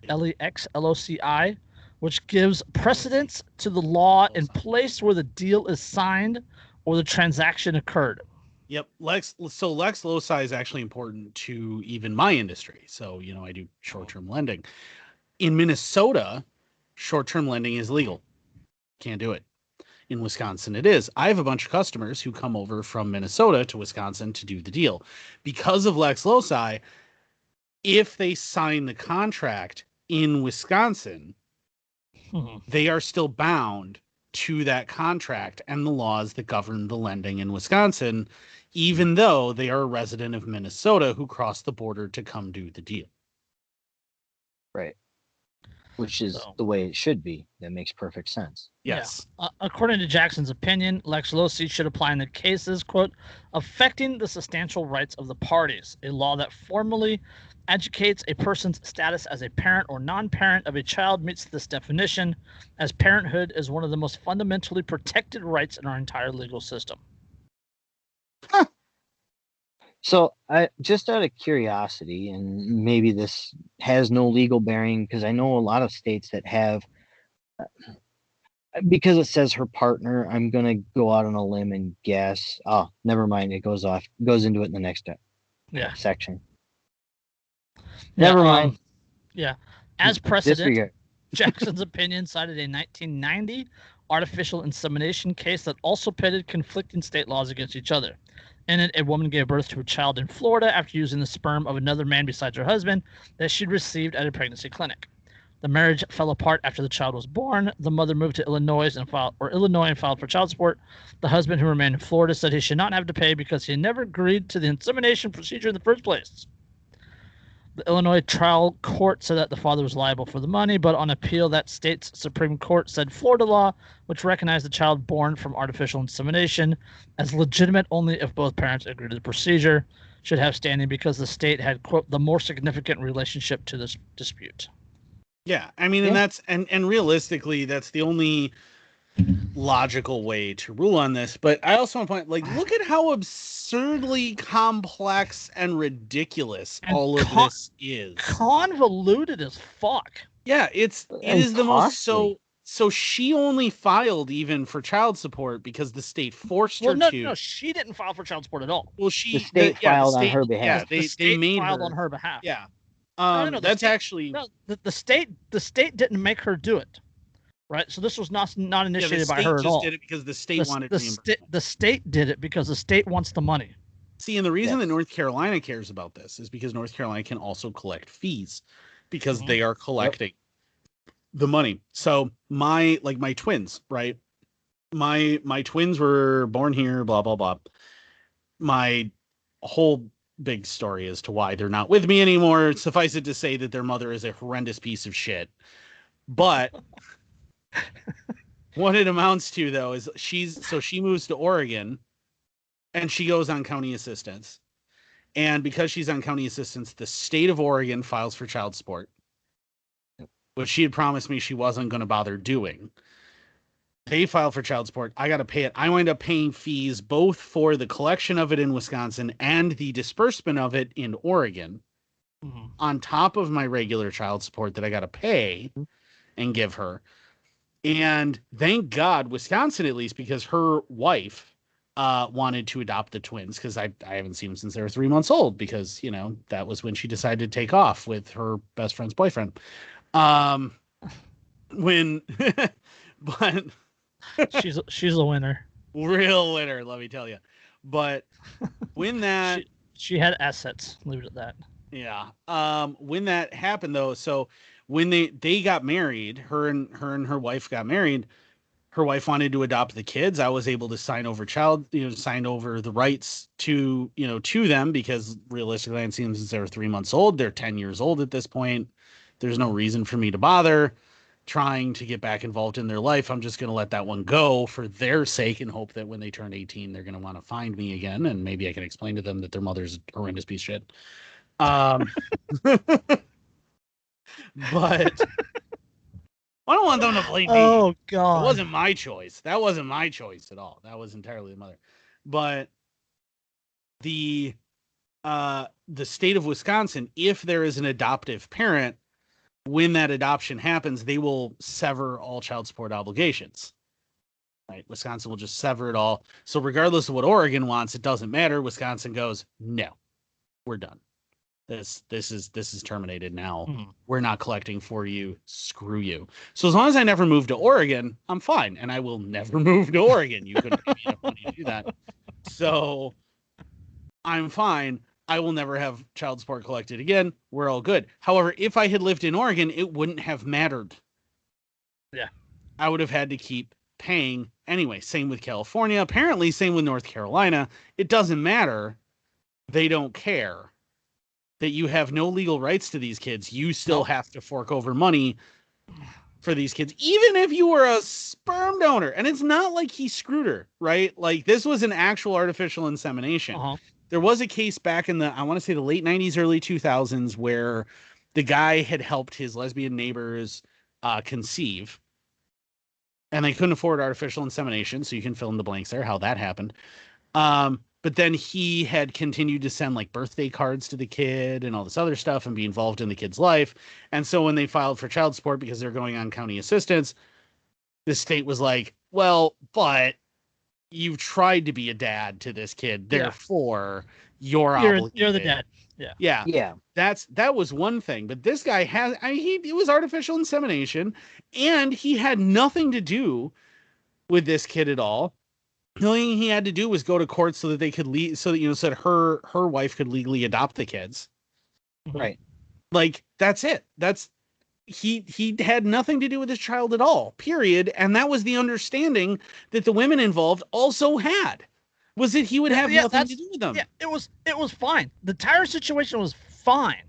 Lexloci, which gives precedence to the law in place where the deal is signed or the transaction occurred.
Yep. Lex loci is actually important to even my industry. So, I do short-term lending. In Minnesota, short-term lending is legal. Can't do it. In Wisconsin, it is. I have a bunch of customers who come over from Minnesota to Wisconsin to do the deal. Because of Lex Loci, if they sign the contract in Wisconsin, they are still bound to that contract and the laws that govern the lending in Wisconsin, even though they are a resident of Minnesota who crossed the border to come do the deal.
Right. Which is the way it should be. That makes perfect sense.
Yes.
Yeah. According to Jackson's opinion, lex loci should apply in the cases, quote, affecting the substantial rights of the parties, a law that formally educates a person's status as a parent or non-parent of a child meets this definition, as parenthood is one of the most fundamentally protected rights in our entire legal system.
Huh. So, just out of curiosity, and maybe this has no legal bearing, because I know a lot of states that have, because it says her partner, I'm going to go out on a limb and guess. Oh, never mind. It goes into it in the next section. Never mind.
Yeah. As precedent, Jackson's opinion cited a 1990 artificial insemination case that also pitted conflicting state laws against each other. In it, a woman gave birth to a child in Florida after using the sperm of another man besides her husband that she'd received at a pregnancy clinic. The marriage fell apart after the child was born. The mother moved to Illinois and filed for child support. The husband, who remained in Florida, said he should not have to pay because he never agreed to the insemination procedure in the first place. The Illinois trial court said that the father was liable for the money, but on appeal, that state's Supreme Court said Florida law, which recognized the child born from artificial insemination as legitimate only if both parents agreed to the procedure, should have standing because the state had, quote, the more significant relationship to this dispute.
Yeah, I mean, and realistically, that's the only logical way to rule on this. But I also want to point, look at how absurdly complex and ridiculous all of this is.
Convoluted as fuck.
Yeah, it is the most. So she only filed even for child support because the state forced her to.
No, she didn't file for child support at all.
Well,
the state filed on her behalf.
Yeah, they made
filed
her
on her behalf.
Yeah.
No,
that's actually
the state didn't make her do it, right? So this was not initiated by her at all.
The state just did it because the state wanted
the state did it because the state wants the money.
See, and the reason that North Carolina cares about this is because North Carolina can also collect fees because they are collecting the money. So my twins, right? My twins were born here, blah blah blah. My whole big story as to why they're not with me anymore. Suffice it to say that their mother is a horrendous piece of shit. But what it amounts to, though, is she moves to Oregon and she goes on county assistance. And because she's on county assistance, the state of Oregon files for child support, which she had promised me she wasn't going to bother doing. They file for child support. I got to pay it. I wind up paying fees both for the collection of it in Wisconsin and the disbursement of it in Oregon, on top of my regular child support that I got to pay and give her. And thank God, Wisconsin, at least, because her wife wanted to adopt the twins, because I haven't seen them since they were 3 months old, because, that was when she decided to take off with her best friend's boyfriend. But
she's a winner.
Real winner, let me tell you. But when that
she had assets, leave it at that.
Yeah. When that happened though, so when they got married, her and her wife got married, her wife wanted to adopt the kids. I was able to sign over the rights to, to them, because realistically, it seems since they're 3 months old, they're 10 years old at this point. There's no reason for me to bother trying to get back involved in their life. I'm just going to let that one go for their sake and hope that when they turn 18, they're going to want to find me again. And maybe I can explain to them that their mother's a horrendous piece of shit. But I don't want them to blame me.
Oh, God.
It wasn't my choice. That wasn't my choice at all. That was entirely the mother. But the state of Wisconsin, if there is an adoptive parent, when that adoption happens, they will sever all child support obligations. Right? Wisconsin will just sever it all. So regardless of what Oregon wants, it doesn't matter. Wisconsin goes, no, we're done. This is terminated now.
Mm-hmm.
We're not collecting for you. Screw you. So as long as I never move to Oregon, I'm fine. And I will never move to Oregon. You couldn't pay me enough money to do that. So I'm fine. I will never have child support collected again. We're all good. However, if I had lived in Oregon, it wouldn't have mattered.
Yeah.
I would have had to keep paying anyway. Same with California. Apparently, same with North Carolina. It doesn't matter. They don't care that you have no legal rights to these kids. You still have to fork over money for these kids, even if you were a sperm donor. And it's not like he screwed her, right? Like, this was an actual artificial insemination.
Uh-huh.
There was a case back in I want to say the late 90s, early 2000s, where the guy had helped his lesbian neighbors conceive, and they couldn't afford artificial insemination. So you can fill in the blanks there, how that happened. But then he had continued to send like birthday cards to the kid and all this other stuff and be involved in the kid's life. And so when they filed for child support, because they're going on county assistance, the state was like, well, but you've tried to be a dad to this kid. Therefore, you're
the dad.
Yeah.
Yeah.
That was one thing. But this guy it was artificial insemination, and he had nothing to do with this kid at all. The only thing he had to do was go to court so that they could so that her wife could legally adopt the kids.
Right.
Like, that's it. He had nothing to do with his child at all, period. And that was the understanding that the women involved also had, was that he would have nothing to do with them.
Yeah, it was fine. The entire situation was fine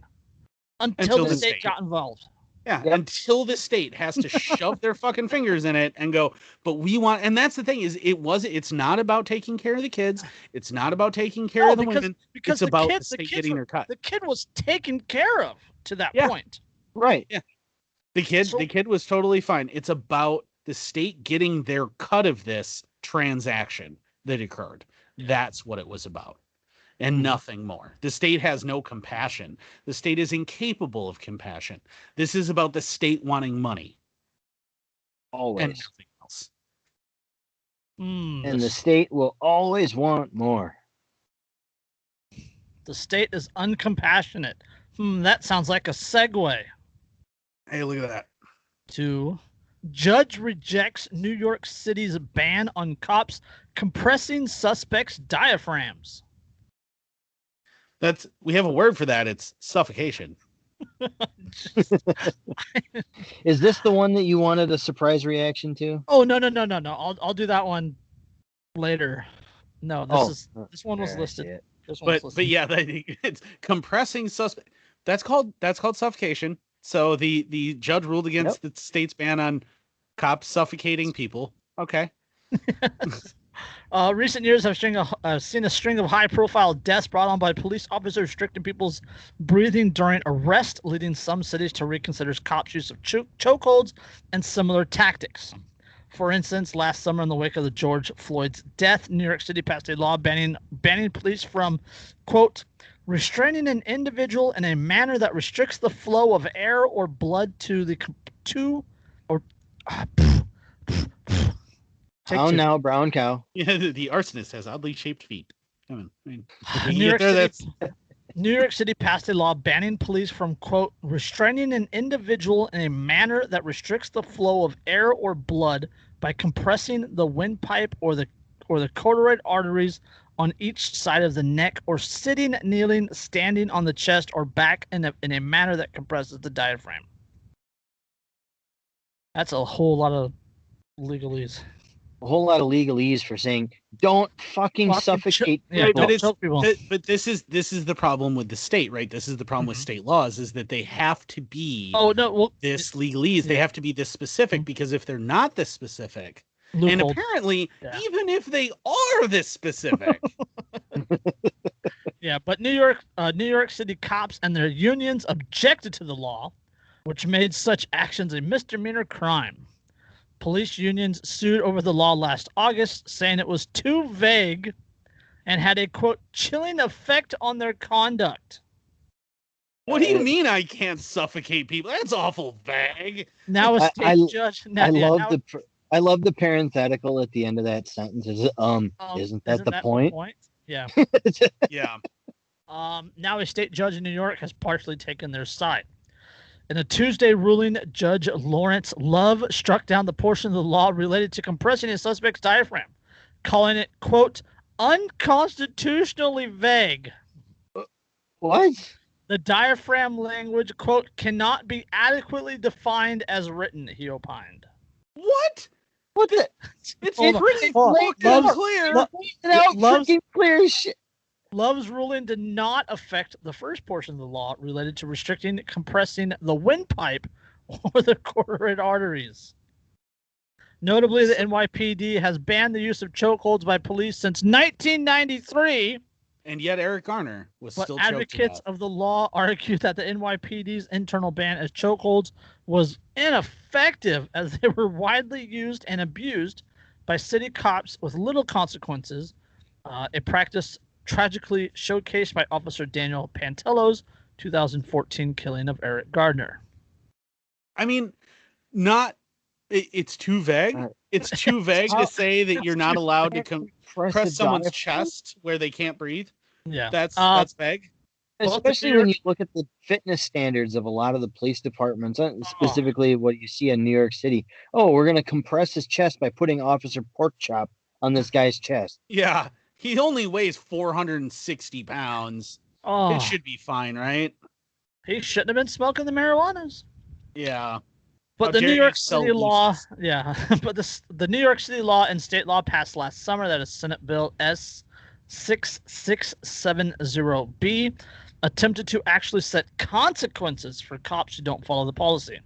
until the state got involved.
Yeah, until the state has to shove their fucking fingers in it and go, but we want, and that's the thing is, it's not about taking care of the kids. It's not about taking care of the women.
Because
it's about the state getting their cut.
The kid was taken care of to that point.
Right.
Yeah. The kid was totally fine. It's about the state getting their cut of this transaction that occurred. That's what it was about. And nothing more. The state has no compassion. The state is incapable of compassion. This is about the state wanting money.
Always.
And nothing else.
And the state will always want more.
The state is uncompassionate. That sounds like a segue.
Hey, look at that.
To judge rejects New York City's ban on cops compressing suspects' diaphragms.
We have a word for that. It's suffocation.
Is this the one that you wanted a surprise reaction to?
Oh, no. I'll do that one later. No, this one was listed.
But yeah, it's compressing suspect. That's called suffocation. So the judge ruled against the state's ban on cops suffocating people. Okay.
Recent years have seen a string of high-profile deaths brought on by police officers restricting people's breathing during arrest, leading some cities to reconsider cops' use of chokeholds and similar tactics. For instance, last summer, in the wake of the George Floyd's death, New York City passed a law banning police from, quote, restraining an individual in a manner that restricts the flow of air or blood
Now, brown cow.
Yeah, the arsonist has oddly shaped feet. Come on.
New York City passed a law banning police from, quote, restraining an individual in a manner that restricts the flow of air or blood by compressing the windpipe or the corduroid arteries on each side of the neck, or sitting, kneeling, standing on the chest or back in a manner that compresses the diaphragm. That's a whole lot of legalese.
a whole lot of legalese for saying don't fucking suffocate
Yeah,
people.
don't choke people.
But this is the problem with the state, right? This is the problem with state laws, is that they have to be this legalese. They have to be this specific, because if they're not this specific, and apparently even if they are this specific.
Yeah, but New York City cops and their unions objected to the law, which made such actions a misdemeanor crime. Police unions sued over the law last August, saying it was too vague and had a, quote, chilling effect on their conduct.
What do you mean I can't suffocate people? That's awful vague.
Now a state judge...
I love the parenthetical at the end of that sentence. Isn't that the point?
Yeah.
Yeah.
Now a state judge in New York has partially taken their side. In a Tuesday ruling, Judge Lawrence Love struck down the portion of the law related to compressing a suspect's diaphragm, calling it, quote, unconstitutionally vague.
What?
The diaphragm language, quote, cannot be adequately defined as written, he opined.
What?
What the?
It's pretty fucking clear.
Freaking clear as shit.
Love's ruling did not affect the first portion of the law related to restricting compressing the windpipe or the carotid arteries. Notably, the NYPD has banned the use of chokeholds by police since 1993.
And yet Eric Garner was still choked to
advocates
death.
of the law argue that the NYPD's internal ban as chokeholds was ineffective, as they were widely used and abused by city cops with little consequences, a practice tragically showcased by Officer Daniel Pantello's 2014 killing of Eric Gardner.
I mean, it's too vague. It's too vague to say that you're not allowed to compress someone's chest where they can't breathe.
Yeah,
that's vague.
Especially when you look at the fitness standards of a lot of the police departments, specifically what you see in New York City. Oh, we're going to compress his chest by putting Officer Porkchop on this guy's chest.
Yeah, he only weighs 460 pounds. It should be fine, right?
He shouldn't have been smoking the marijuanas.
Yeah.
But the New York City law, but the New York City law and state law passed last summer, that is Senate Bill S6670B, attempted to actually set consequences for cops who don't follow the policy.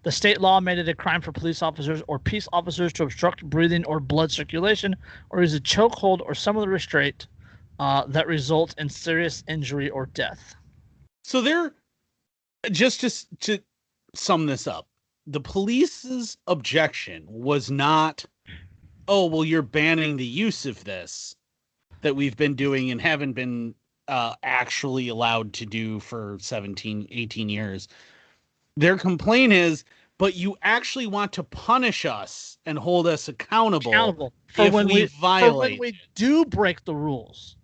The state law made it a crime for police officers or peace officers to obstruct breathing or blood circulation or use a chokehold or some other restraint that results in serious injury or death.
So just to sum this up, the police's objection was not, oh, well, you're banning the use of this that we've been doing and haven't been actually allowed to do for 17, 18 years. Their complaint is, but you actually want to punish us and hold us accountable if we violate.
For when we do break the rules.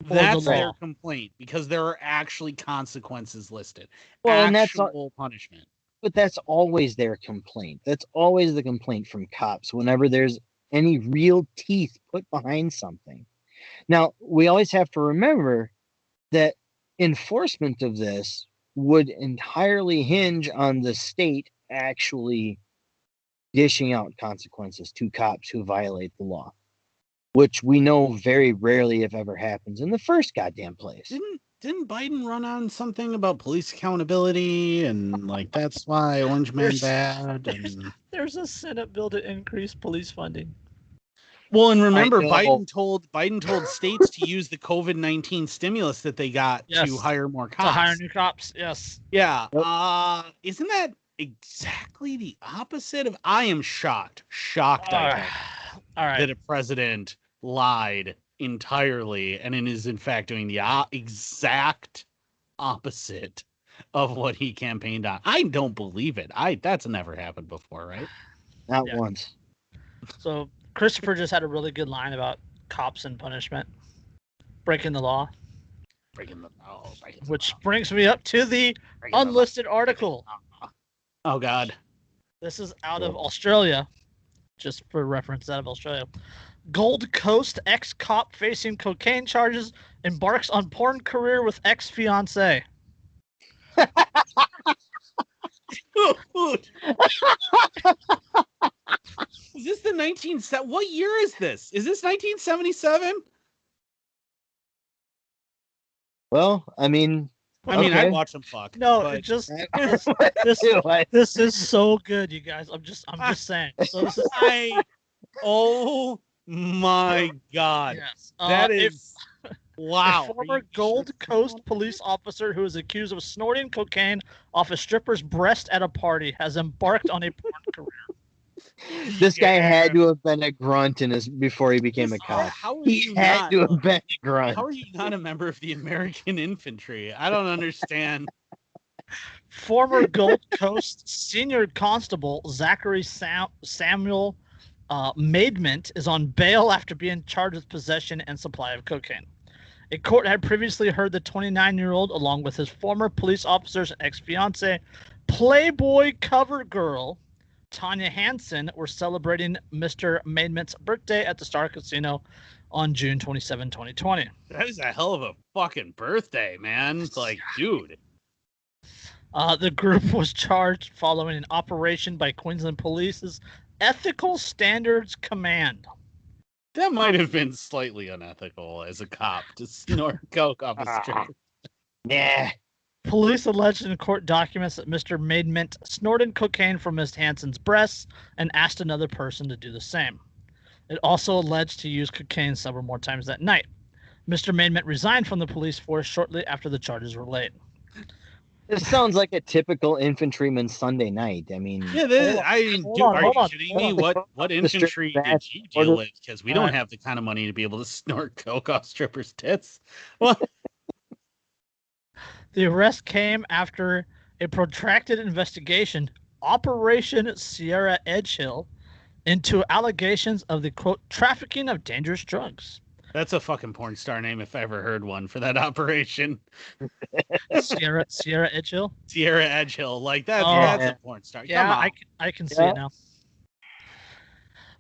That's their complaint, because there are actually consequences listed.
Well,
actual punishment.
But that's always their complaint. That's always the complaint from cops whenever there's any real teeth put behind something. Now, we always have to remember that enforcement of this would entirely hinge on the state actually dishing out consequences to cops who violate the law, which we know very rarely, if ever, happens in the first goddamn place.
Didn't Biden run on something about police accountability and like that's why Orange Man bad?
There's a Senate bill to increase police funding.
Well, and remember, Biden told states to use the COVID-19 stimulus that they got to hire more cops.
To hire new cops, yes.
Yeah. Isn't that exactly the opposite of? I am shocked. All right. That a president lied entirely and is in fact doing the exact opposite of what he campaigned on. I don't believe it. That's never happened before, right?
Not once.
So Christopher just had a really good line about cops and punishment, breaking the law. Which brings me up to the unlisted article.
Oh God.
This is out of Australia. Just for reference, out of Australia. Gold Coast ex-cop facing cocaine charges embarks on porn career with ex-fiancé.
Is this the What year is this? Is this 1977?
Well, I mean,
I mean,
okay.
I'd watch them fuck.
No,
but
it just
What?
this is so good, you guys. I'm just saying. So this is
oh my God.
yes.
That is wow.
A former Gold Coast police officer who is accused of snorting cocaine off a stripper's breast at a party has embarked on a porn career.
This guy had to have been a grunt before he became a cop. He had to have been a grunt.
How are you not a member of the American infantry? I don't understand.
Former Gold Coast senior constable Zachary Samuel Maidment is on bail after being charged with possession and supply of cocaine. A court had previously heard the 29-year-old, along with his former police officer's ex-fiancee, Playboy cover girl, Tanya Hansen, were celebrating Mr. Maidment's birthday at the Star Casino on June 27, 2020.
That is a hell of a fucking birthday, man. Like, dude.
The group was charged following an operation by Queensland Police's Ethical Standards Command.
That might have been slightly unethical as a cop to snort coke off a stripper.
Yeah.
Police alleged in court documents that Mr. Maidment snorted cocaine from Ms. Hansen's breasts and asked another person to do the same. It also alleged to use cocaine several more times that night. Mr. Maidment resigned from the police force shortly after the charges were laid.
This sounds like a typical infantryman Sunday night. I mean,
yeah, are you kidding me? What infantry did you deal with? Because we don't have the kind of money to be able to snort coke off strippers' tits. Well,
the arrest came after a protracted investigation, Operation Sierra Edgehill, into allegations of the quote trafficking of dangerous drugs.
That's a fucking porn star name if I ever heard one for that operation.
Sierra Edgehill?
Sierra Edgehill. Like, that's a porn star.
Yeah,
come on.
I can see it now.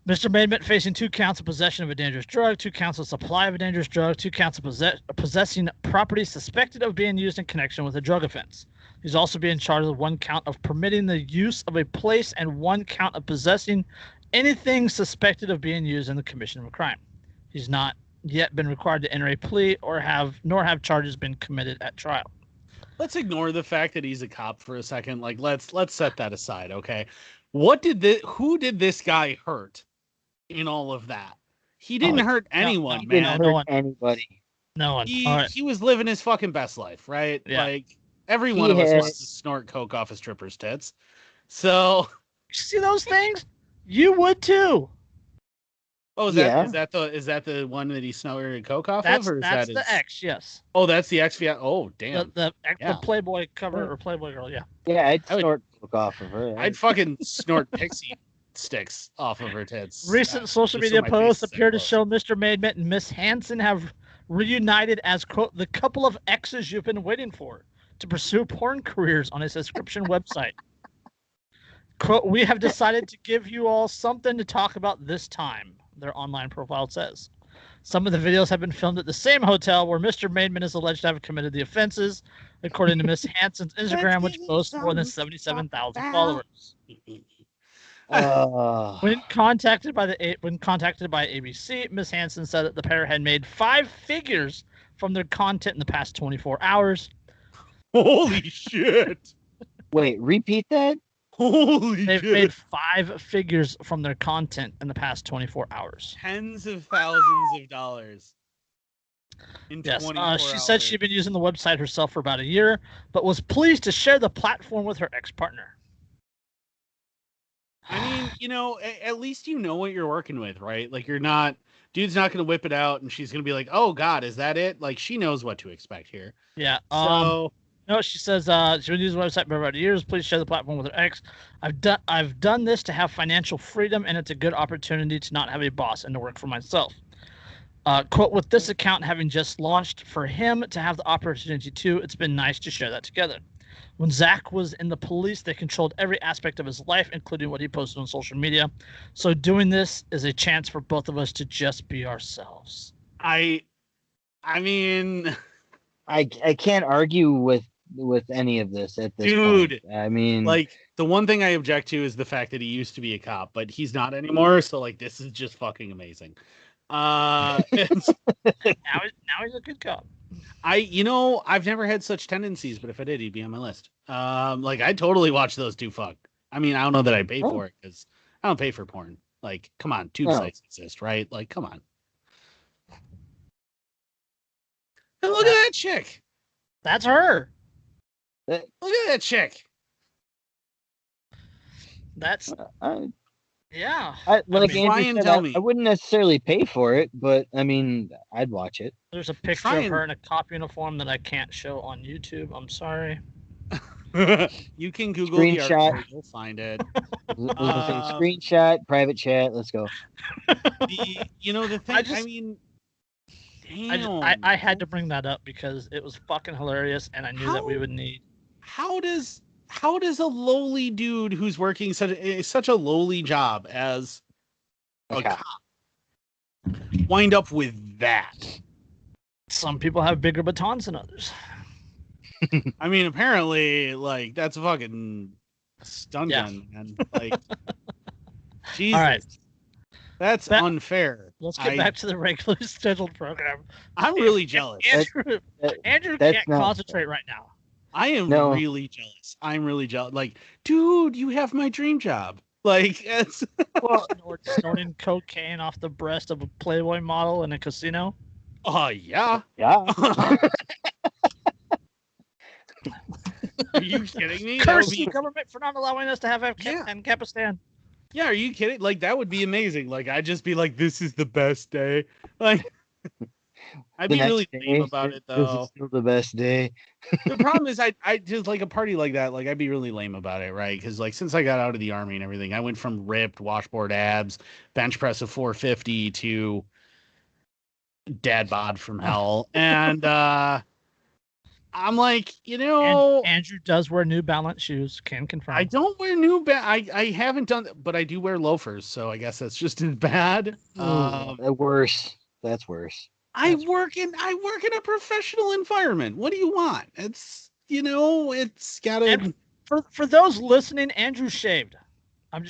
Mr. Maidment facing 2 counts of possession of a dangerous drug, 2 counts of supply of a dangerous drug, 2 counts of possessing property suspected of being used in connection with a drug offense. He's also being charged with 1 count of permitting the use of a place and 1 count of possessing anything suspected of being used in the commission of a crime. He's not yet been required to enter a plea nor have charges been committed at trial.
Let's ignore the fact that he's a cop for a second. Like, let's set that aside, okay? Who did this guy hurt in all of that? He didn't hurt anyone, man.
He didn't hurt anybody.
No one.
He was living his fucking best life, right?
Yeah.
Like, every one of us wants to snort coke off a stripper's tits. So,
you see those things? You would too.
Oh, is that the one that he snorted coke off of? Or
that's the ex, yes.
Oh, that's the ex. Oh, damn.
The Playboy cover or Playboy girl, yeah.
Yeah, I'd snort coke off of her.
I'd fucking snort pixie sticks off of her tits.
Recent social media posts appear to show Mr. Maidment and Miss Hansen have reunited as, quote, the couple of exes you've been waiting for to pursue porn careers on a subscription website. Quote, we have decided to give you all something to talk about this time, their online profile says. Some of the videos have been filmed at the same hotel where Mr. Maidment is alleged to have committed the offenses, according to Miss Hansen's Instagram, which boasts more than 77,000 followers. When contacted by ABC, Miss Hansen said that the pair had made 5 figures from their content in the past 24 hours.
Holy shit!
Wait, repeat that?
They've made 5 figures from their content in the past 24 hours.
Tens of thousands of dollars.
She said she'd been using the website herself for about a year, but was pleased to share the platform with her ex-partner.
I mean, at least you know what you're working with, right? Like, dude's not going to whip it out and she's going to be like, oh God, is that it? Like, she knows what to expect here.
Yeah. No, she says she's been using the website for about years. Please share the platform with her ex. I've done this to have financial freedom, and it's a good opportunity to not have a boss and to work for myself. Quote, with this account having just launched, for him to have the opportunity too, it's been nice to share that together. When Zach was in the police, they controlled every aspect of his life, including what he posted on social media. So doing this is a chance for both of us to just be ourselves.
I mean,
I can't argue with with any of this at this
Dude,
point. I mean,
like the one thing I object to is the fact that he used to be a cop, but he's not anymore. So like, this is just fucking amazing. It's,
Now he's a good cop.
I've never had such tendencies, but if I did, he'd be on my list. Like I totally watch those two fuck. I mean, I don't know that I pay for it because I don't pay for porn. Like, come on, tube sites exist, right? Like, come on. And look at that chick.
That's her.
Look at that chick.
That's yeah.
Like
Try
Andrew
and
said,
tell me.
I wouldn't necessarily pay for it, but I mean, I'd watch it.
There's a picture of her in a cop uniform that I can't show on YouTube. I'm sorry.
You can Google the article, you'll find it.
Screenshot, private chat. Let's go.
The thing. Damn.
I had to bring that up because it was fucking hilarious, and I knew that we would need.
How does a lowly dude who's working such a lowly job as a cop wind up with that?
Some people have bigger batons than others.
I mean, apparently, like that's a fucking stun gun, man. Like, Jesus. All right. That's unfair.
Let's get back to the regularly scheduled program.
I'm really jealous.
Andrew can't concentrate right now.
I am really jealous. I'm really jealous. Like, dude, you have my dream job. Like, it's
snorting cocaine off the breast of a Playboy model in a casino.
Oh, yeah.
Yeah.
Are you kidding me?
Curse the government for not allowing us to have Afghanistan.
Yeah, are you kidding? Like, that would be amazing. Like, I'd just be like, this is the best day. Like, I'd be really lame about it, though.
This is still the best day.
The problem is, I just like a party like that. Like, I'd be really lame about it, right? Because, like, since I got out of the army and everything, I went from ripped washboard abs, bench press of 450 to dad bod from hell. And, I'm like,
Andrew does wear New Balance shoes. Can confirm.
I don't wear I haven't done that, but I do wear loafers, so I guess that's just as bad.
Worse. That's worse.
I work in a professional environment. What do you want? It's it's gotta.
For those listening, Andrew shaved.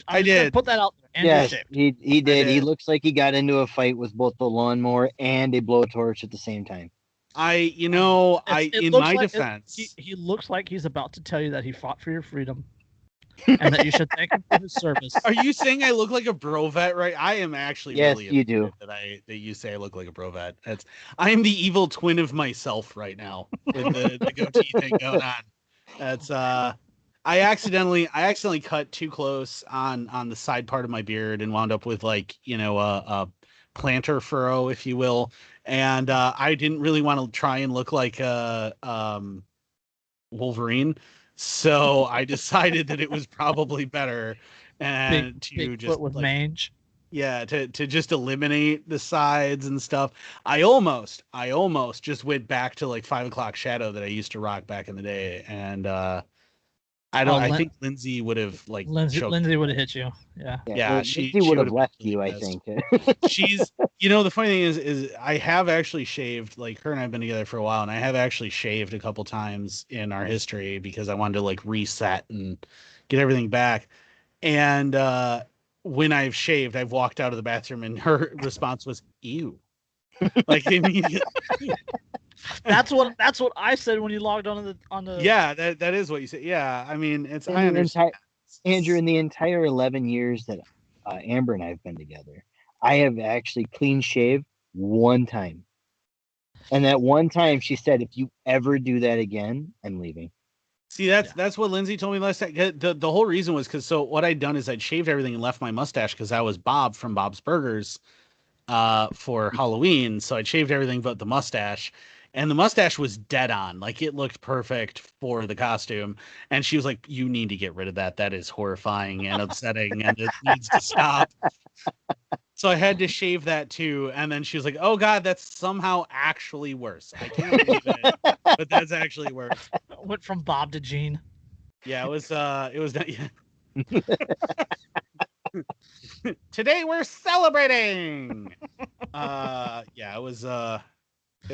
I did put that out there. Andrew shaved.
He did. He looks like he got into a fight with both the lawnmower and a blowtorch at the same time.
In my defense,
he looks like he's about to tell you that he fought for your freedom, and that you should thank him for his service.
Are you saying I look like a bro vet? Right? I am actually.
Yes,
really
you do.
That you say I look like a bro vet. I am the evil twin of myself right now with the goatee thing going on. That's I accidentally cut too close on the side part of my beard and wound up with a plantar furrow, if you will. And I didn't really want to try and look like Wolverine, so I decided that it was probably better and
big just with mange.
Yeah, to just eliminate the sides and stuff. I almost just went back to like 5 o'clock shadow that I used to rock back in the day, and I think Lindsay would have
Lindsay would have hit you.
Yeah.
She would have left you. I think.
She's. The funny thing is I have actually shaved. Like, her and I've been together for a while, and I have actually shaved a couple times in our history because I wanted to like reset and get everything back. And when I've shaved, I've walked out of the bathroom, and her response was "ew," like immediately.
That's what I said when you logged on the.
Yeah, that is what you said. Yeah, I mean, I understand.
Andrew, in the entire 11 years that Amber and I have been together, I have actually clean shaved one time, and that one time she said, "If you ever do that again, I'm leaving."
See, that's what Lindsay told me last time. The whole reason was because what I'd done is I'd shaved everything and left my mustache because I was Bob from Bob's Burgers for Halloween, so I'd shaved everything but the mustache. And the mustache was dead on. Like, it looked perfect for the costume. And she was like, "You need to get rid of that. That is horrifying and upsetting, and it needs to stop." So I had to shave that too. And then she was like, "Oh God, that's somehow actually worse. I can't believe it, but that's actually worse."
Went from Bob to Gene.
Yeah, it was not. Yeah. Today we're celebrating. Yeah, it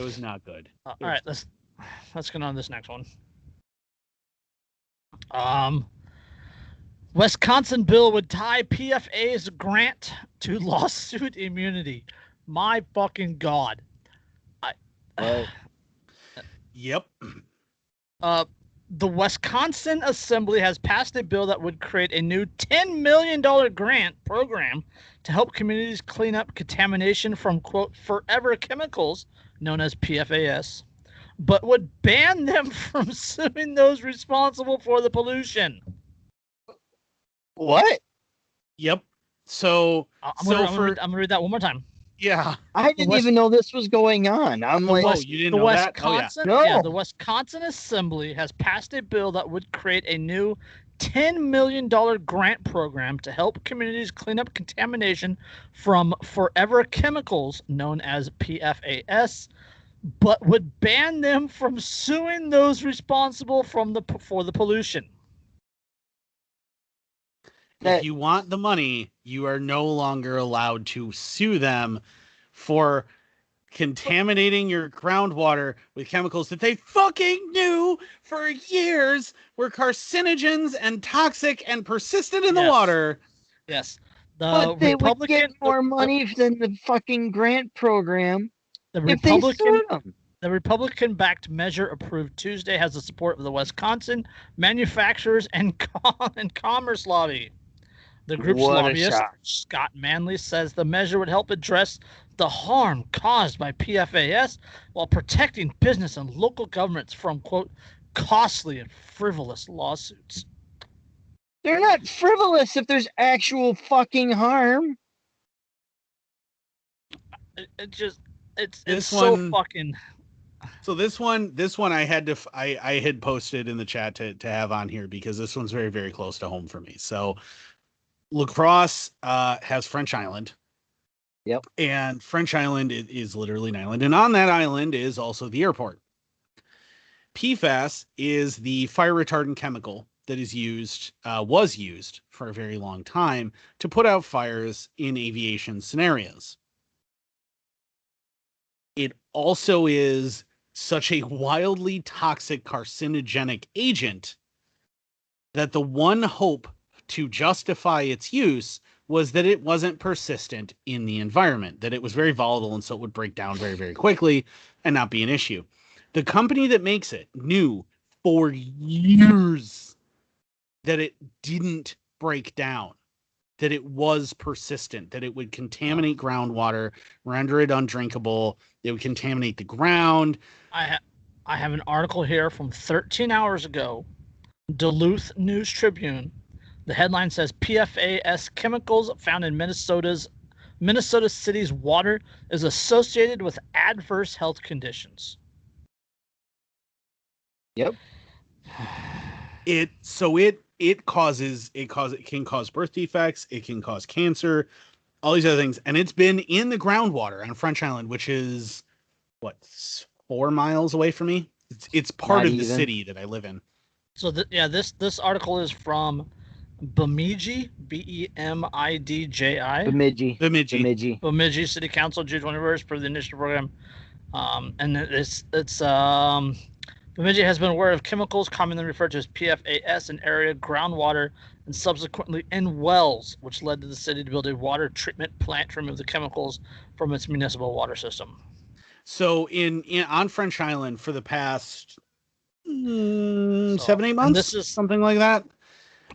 was not good.
All right, let's get on to this next one. Um, Wisconsin bill would tie PFA's grant to lawsuit immunity. My fucking god. I,
What?
Yep.
uh, the Wisconsin Assembly has passed a bill that would create a new $10 million grant program to help communities clean up contamination from, quote, forever chemicals known as PFAS, but would ban them from suing those responsible for the pollution.
What?
Yep. So,
I'm gonna read that one more time.
yeah.
I didn't even know this was going on. I'm
The
like,
West,
you didn't
the
know that? Oh, yeah.
Wisconsin,
No.
the Wisconsin Assembly has passed a bill that would create a new $10 million grant program to help communities clean up contamination from forever chemicals known as PFAS, but would ban them from suing those responsible for the pollution.
If you want the money, you are no longer allowed to sue them for contaminating your groundwater with chemicals that they fucking knew for years were carcinogens and toxic and persisted in the water.
Yes.
But they would get more money than the fucking grant program if they sued them.
The Republican-backed measure approved Tuesday has the support of the Wisconsin Manufacturers and Commerce Lobby. The group's lobbyist, Scott Manley, says the measure would help address the harm caused by PFAS while protecting business and local governments from, quote, costly and frivolous lawsuits.
They're not frivolous if there's actual fucking harm.
It's so fucking.
So this one I had posted in the chat to have on here because this one's very, very close to home for me. So La Crosse has French Island.
Yep.
And French Island is literally an island. And on that island is also the airport. PFAS is the fire retardant chemical that was used for a very long time to put out fires in aviation scenarios. It also is such a wildly toxic carcinogenic agent that the one hope to justify its use was that it wasn't persistent in the environment, that it was very volatile and so it would break down very, very quickly and not be an issue. The company that makes it knew for years that it didn't break down, that it was persistent, that it would contaminate groundwater, render it undrinkable, it would contaminate the ground.
I have an article here from 13 hours ago, Duluth News Tribune. The headline says PFAS chemicals found in Minnesota City's water is associated with adverse health conditions.
Yep.
It can cause birth defects, it can cause cancer, all these other things, and it's been in the groundwater on French Island, which is what, 4 miles away from me. It's part of the city that I live in.
So this article is from Bemidji, Bemidji. Bemidji City Council, June 21st, for the initiative program. And Bemidji has been aware of chemicals commonly referred to as PFAS in area groundwater and subsequently in wells, which led to the city to build a water treatment plant to remove the chemicals from its municipal water system.
So on French Island for the past 7-8 months,
this is
something like that.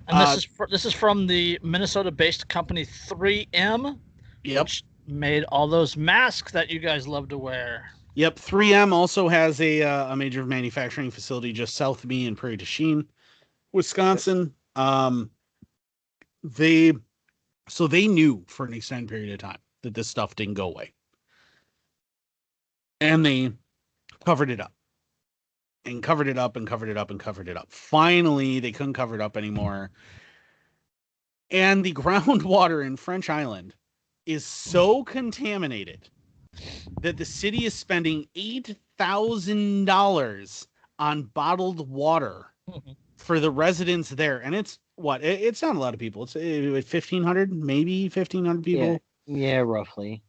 And this is from the Minnesota-based company 3M, which made all those masks that you guys love to wear.
Yep, 3M also has a major manufacturing facility just south of me in Prairie du Chien, Wisconsin. They knew for an extended period of time that this stuff didn't go away, and they covered it up. And covered it up and covered it up and covered it up. Finally, they couldn't cover it up anymore. And the groundwater in French Island is so contaminated that the city is spending $8,000 on bottled water for the residents there. And it's it's not a lot of people. It's 1,500, maybe 1,500 people.
Yeah, roughly.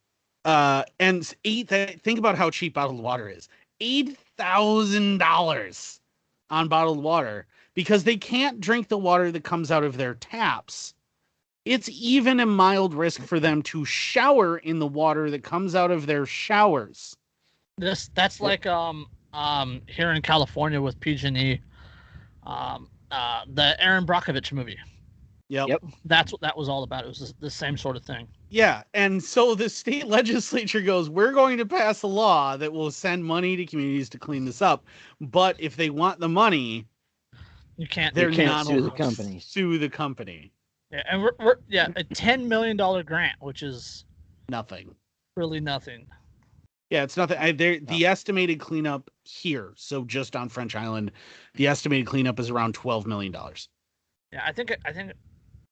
And think about how cheap bottled water is. $8,000 on bottled water because they can't drink the water that comes out of their taps. It's even a mild risk for them to shower in the water that comes out of their showers.
That's like here in California with PG&E, the Aaron Brockovich movie.
Yep.
That's what that was all about. It was the same sort of thing.
Yeah, and so the state legislature goes, we're going to pass a law that will send money to communities to clean this up. But if they want the money,
you can't
sue the company.
Sue the company.
Yeah, and we're a $10 million grant, which is
nothing.
Really nothing.
Yeah, it's nothing. The estimated cleanup here, so just on French Island, the estimated cleanup is around $12 million.
Yeah, I think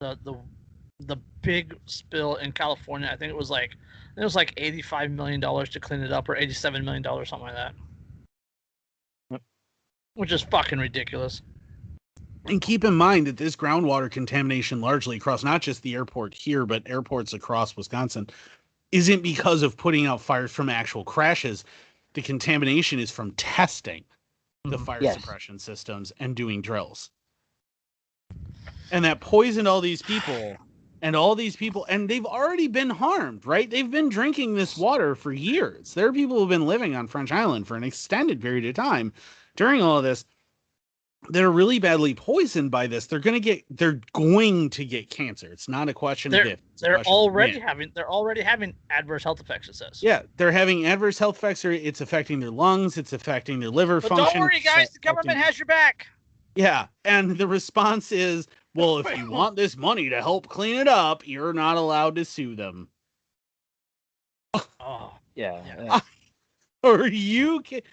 the big spill in California, I think it was like $85 million to clean it up, or $87 million, something like that.
Yep.
Which is fucking ridiculous.
And keep in mind that this groundwater contamination largely across not just the airport here, but airports across Wisconsin isn't because of putting out fires from actual crashes. The contamination is from testing the fire suppression systems and doing drills. And that poisoned all these people, and they've already been harmed, right? They've been drinking this water for years. There are people who've been living on French Island for an extended period of time during all of this that are really badly poisoned by this. They're going to get cancer. It's not a question of if.
They're already having adverse health effects, it says.
Yeah, they're having adverse health effects. It's affecting their lungs. It's affecting their liver function.
Don't worry, guys. The government has your back.
Yeah, and the response is, well, if you want this money to help clean it up, you're not allowed to sue them.
Oh,
yeah.
Are you kidding?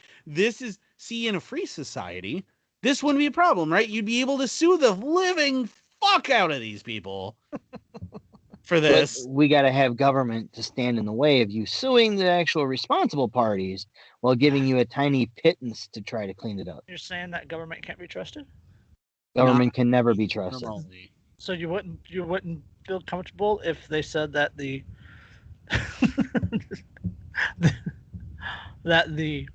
In a free society, this wouldn't be a problem, right? You'd be able to sue the living fuck out of these people for this.
But we got to have government to stand in the way of you suing the actual responsible parties while giving you a tiny pittance to try to clean it up.
You're saying that government can't be trusted?
Government can never be trusted.
So you wouldn't feel comfortable if they said that the that the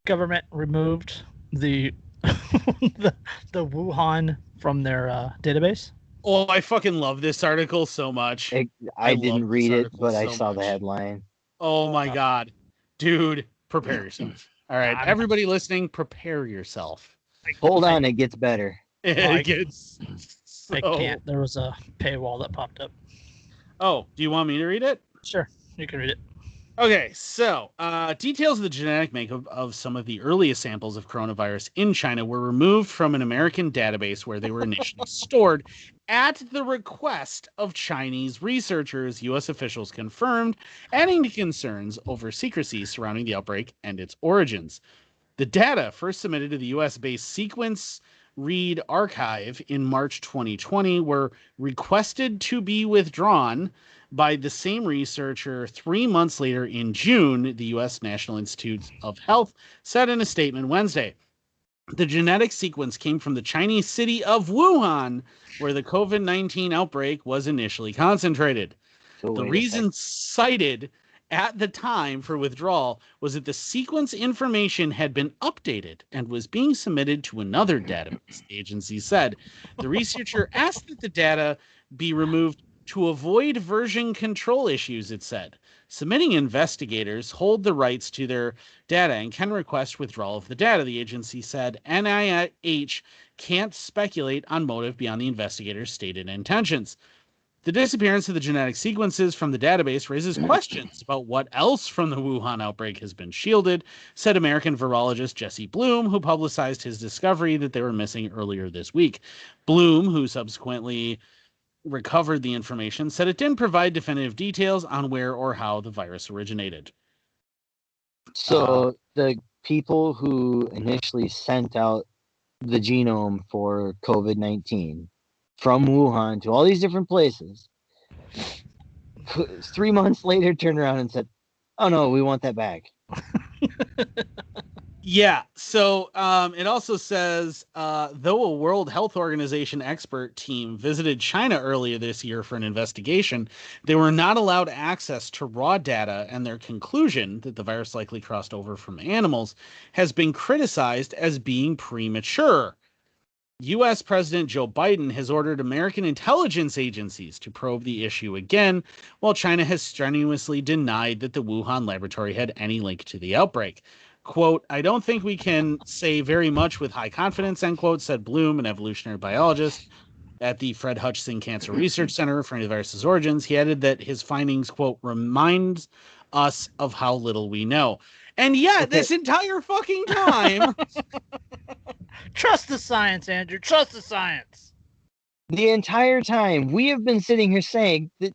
government removed the the Wuhan from their database?
Oh, I fucking love this article so much.
I didn't read it, but I saw the headline.
Oh my God. Dude, prepare yourself. All right, everybody listening, prepare yourself.
Hold on, it gets better.
I
can't. There was a paywall that popped up.
Oh, do you want me to read it?
Sure, you can read it.
Okay, so details of the genetic makeup of some of the earliest samples of coronavirus in China were removed from an American database where they were initially stored at the request of Chinese researchers, U.S. officials confirmed, adding to concerns over secrecy surrounding the outbreak and its origins. The data, first submitted to the U.S.-based Sequence Read Archive in March 2020, were requested to be withdrawn by the same researcher 3 months later in June, the U.S. National Institutes of Health said in a statement Wednesday. The genetic sequence came from the Chinese city of Wuhan, where the COVID-19 outbreak was initially concentrated. The reason cited at the time for withdrawal was that the sequence information had been updated and was being submitted to another database, the agency said. The researcher asked that the data be removed to avoid version control issues, it said. Submitting investigators hold the rights to their data and can request withdrawal of the data, the agency said. NIH can't speculate on motive beyond the investigators' stated intentions. The disappearance of the genetic sequences from the database raises questions about what else from the Wuhan outbreak has been shielded, said American virologist Jesse Bloom, who publicized his discovery that they were missing earlier this week. Bloom, who subsequently recovered the information, said it didn't provide definitive details on where or how the virus originated.
So the people who initially sent out the genome for COVID-19 from Wuhan to all these different places, 3 months later turned around and said, oh no, we want that back.
Yeah, so it also says, though a World Health Organization expert team visited China earlier this year for an investigation, they were not allowed access to raw data, and their conclusion that the virus likely crossed over from animals has been criticized as being premature. U.S. President Joe Biden has ordered American intelligence agencies to probe the issue again, while China has strenuously denied that the Wuhan laboratory had any link to the outbreak. Quote, I don't think we can say very much with high confidence, end quote, said Bloom, an evolutionary biologist at the Fred Hutchinson Cancer Research Center for the virus's origins. He added that his findings, quote, reminds us of how little we know. And yet, this entire fucking time...
Trust the science, Andrew. Trust the science.
The entire time we have been sitting here saying that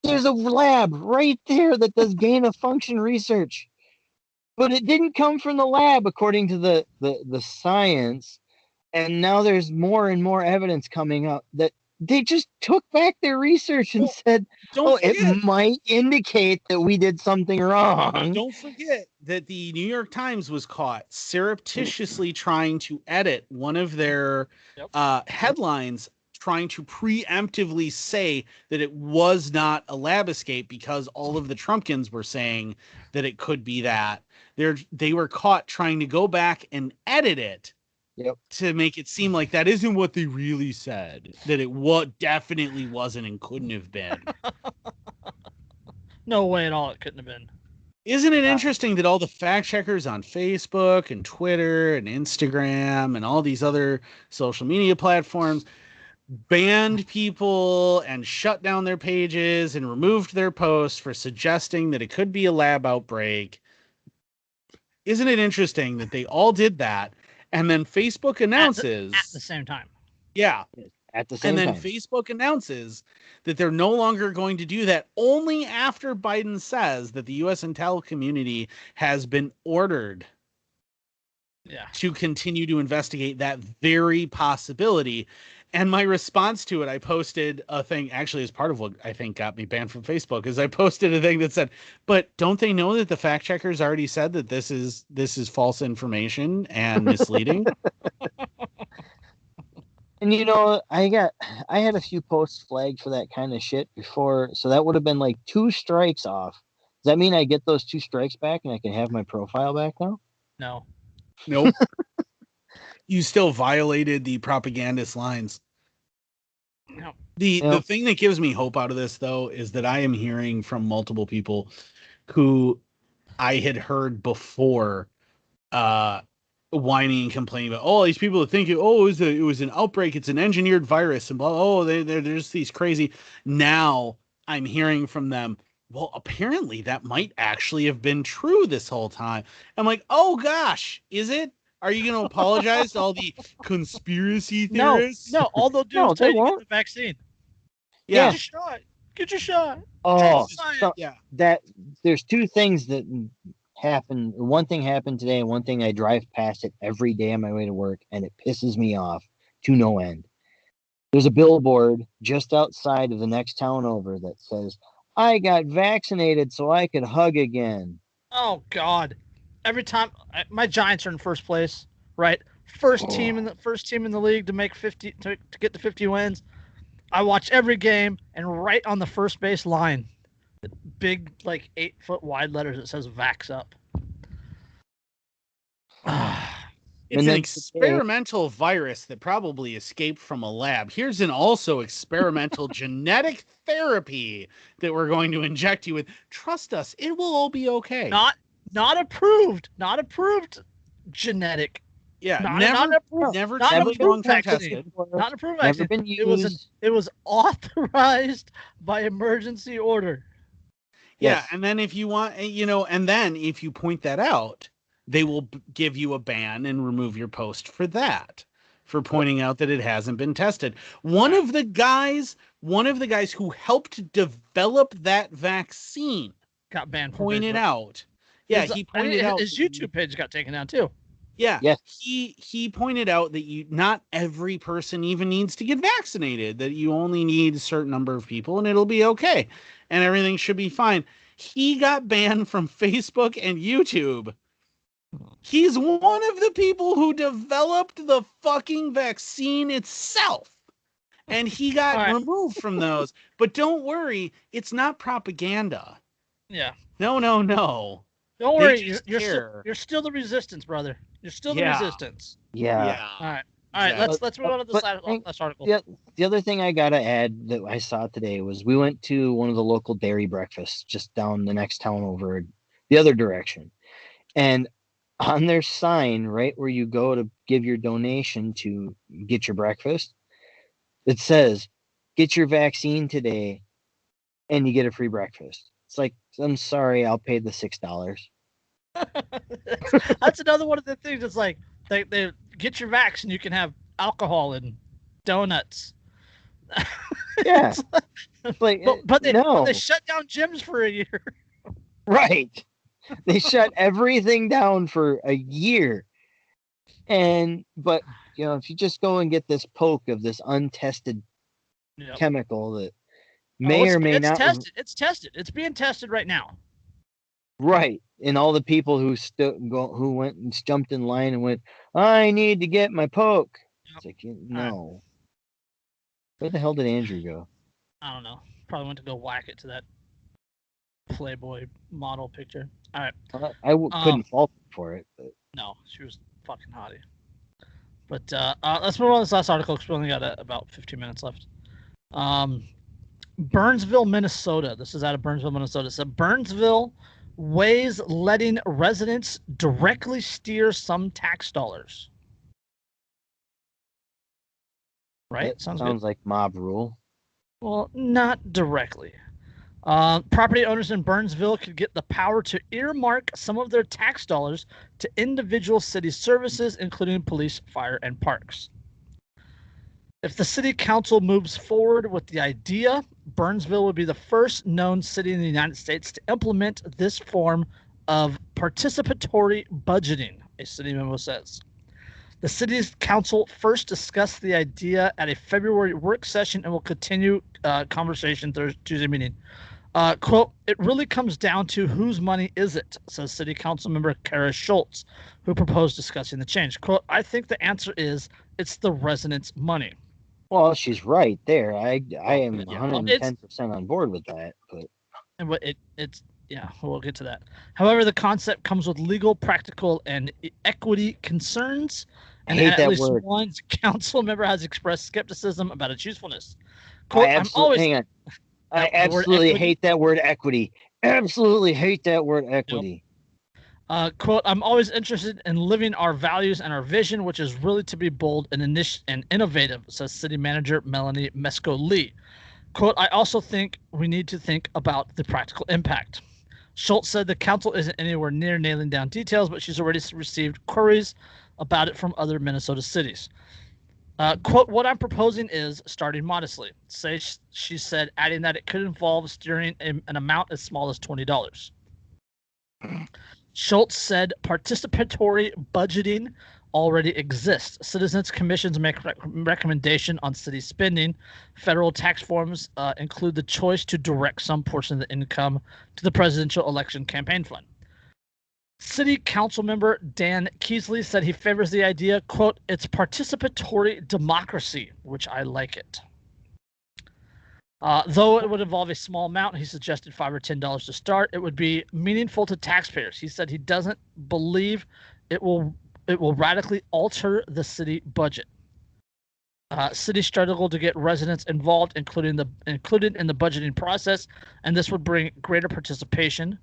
there's a lab right there that does gain of function research, but it didn't come from the lab according to the science. And now there's more and more evidence coming up that they just took back their research and said, it might indicate that we did something wrong.
Don't forget that the New York Times was caught surreptitiously trying to edit one of their headlines, trying to preemptively say that it was not a lab escape because all of the Trumpkins were saying that it could be that. They were caught trying to go back and edit it.
Yep.
To make it seem like that isn't what they really said, that it definitely wasn't and couldn't have been.
No way at all it couldn't have been.
Isn't it interesting that all the fact checkers on Facebook and Twitter and Instagram and all these other social media platforms banned people and shut down their pages and removed their posts for suggesting that it could be a lab outbreak? Isn't it interesting that they all did that? And then Facebook announces
at the same time.
Yeah.
At the same time.
And then Facebook announces that they're no longer going to do that only after Biden says that the U.S. intel community has been ordered to continue to investigate that very possibility. And my response to it, I posted a thing, actually as part of what I think got me banned from Facebook, is I posted a thing that said, but don't they know that the fact checkers already said that this is false information and misleading?
And I had a few posts flagged for that kind of shit before, so that would have been like 2 strikes off. Does that mean I get those 2 strikes back and I can have my profile back now?
No.
Nope. You still violated the propagandist lines.
No.
The thing that gives me hope out of this, though, is that I am hearing from multiple people who I had heard before whining and complaining about, these people that think it was an outbreak, it's an engineered virus, and blah, they're just these crazy. Now I'm hearing from them, well, apparently that might actually have been true this whole time. I'm like, oh gosh, is it? Are you going to apologize to all the conspiracy theorists?
No, all they'll do is tell you to get the vaccine.
Yeah.
Get your shot.
Oh,
yeah.
That there's 2 things that happened. One thing happened today, and one thing I drive past it every day on my way to work, and it pisses me off to no end. There's a billboard just outside of the next town over that says, I got vaccinated so I could hug again.
Oh, God. Every time my Giants are in first place, right? First team in the league to make 50 to get to 50 wins. I watch every game, and right on the first base line, big 8-foot wide letters that says "Vax up."
It's an experimental virus that probably escaped from a lab. Here's an also experimental genetic therapy that we're going to inject you with. Trust us, it will all be okay.
Not approved. Not approved genetic.
Yeah,
not approved.
Never
approved
tested.
Not approved
Never
vaccine.
been used.
It was authorized by emergency order.
Yeah,
Yes.
and then if you want, and then if you point that out, they will give you a ban and remove your post for that, for pointing out that it hasn't been tested. One of the guys who helped develop that vaccine
Got banned.
Pointed out. Yeah, he pointed out
his YouTube page got taken down too.
Yeah.
Yes.
He pointed out that not every person even needs to get vaccinated, that you only need a certain number of people and it'll be okay. And everything should be fine. He got banned from Facebook and YouTube. He's one of the people who developed the fucking vaccine itself. And he got removed from those. But don't worry, it's not propaganda.
Yeah.
No.
Don't worry, you're still the resistance, brother. You're still the resistance.
Yeah.
All right. All right,
Exactly.
let's move on to the last article.
The other thing I gotta add that I saw today was we went to one of the local dairy breakfasts just down the next town over the other direction, and on their sign, right where you go to give your donation to get your breakfast, it says, "Get your vaccine today, and you get a free breakfast." It's like, I'm sorry, I'll pay the $6.
That's another one of the things. It's like they get your vax and you can have alcohol and donuts.
Yeah, like,
but they
no,
shut down gyms for a year.
right? They shut everything down for a year, but if you just go and get this poke of this untested chemical that may or may not,
it's tested. It's being tested right now.
Right, and all the people who went and jumped in line and went, I need to get my poke. It's like, no. Where the hell did Andrew go?
I don't know. Probably went to go whack it to that Playboy model picture. All right.
I couldn't fault her for it, but
no, she was fucking hottie. But let's move on to this last article because we only got about 15 minutes left. Burnsville, Minnesota. This is out of Burnsville, Minnesota. It said Burnsville weighs letting residents directly steer some tax dollars. Right?
That sounds like mob rule.
Well, not directly. Property owners in Burnsville could get the power to earmark some of their tax dollars to individual city services, including police, fire, and parks. If the city council moves forward with the idea, Burnsville would be the first known city in the United States to implement this form of participatory budgeting, a city memo says. The city's council first discussed the idea at a February work session and will continue conversation Tuesday meeting. Quote, it really comes down to whose money is it, says city council member Kara Schultz, who proposed discussing the change. Quote, I think the answer is it's the residents' money.
Well, she's right there. I am 110% on board with that. But
it's we'll get to that. However, the concept comes with legal, practical, and equity concerns. And
I hate
at
that
least
word.
one council member has expressed skepticism about its usefulness.
Quote, I absolutely hate that word equity. Absolutely hate that word equity.
Yep. Quote, I'm always interested in living our values and our vision, which is really to be bold and innovative, says city manager Melanie Mesco-Lee. Quote, I also think we need to think about the practical impact. Schultz said the council isn't anywhere near nailing down details, but she's already received queries about it from other Minnesota cities. Quote, what I'm proposing is starting modestly, she said, adding that it could involve steering an amount as small as $20. Schultz said participatory budgeting already exists. Citizens commissions make recommendation on city spending. Federal tax forms include the choice to direct some portion of the income to the presidential election campaign fund. City council member Dan Keesley said he favors the idea, quote, it's participatory democracy, which I like it. Though it would involve a small amount, he suggested $5 or $10 to start. It would be meaningful to taxpayers. He said he doesn't believe it will radically alter the city budget. Cities struggle to get residents involved, included in the budgeting process, and this would bring greater participation.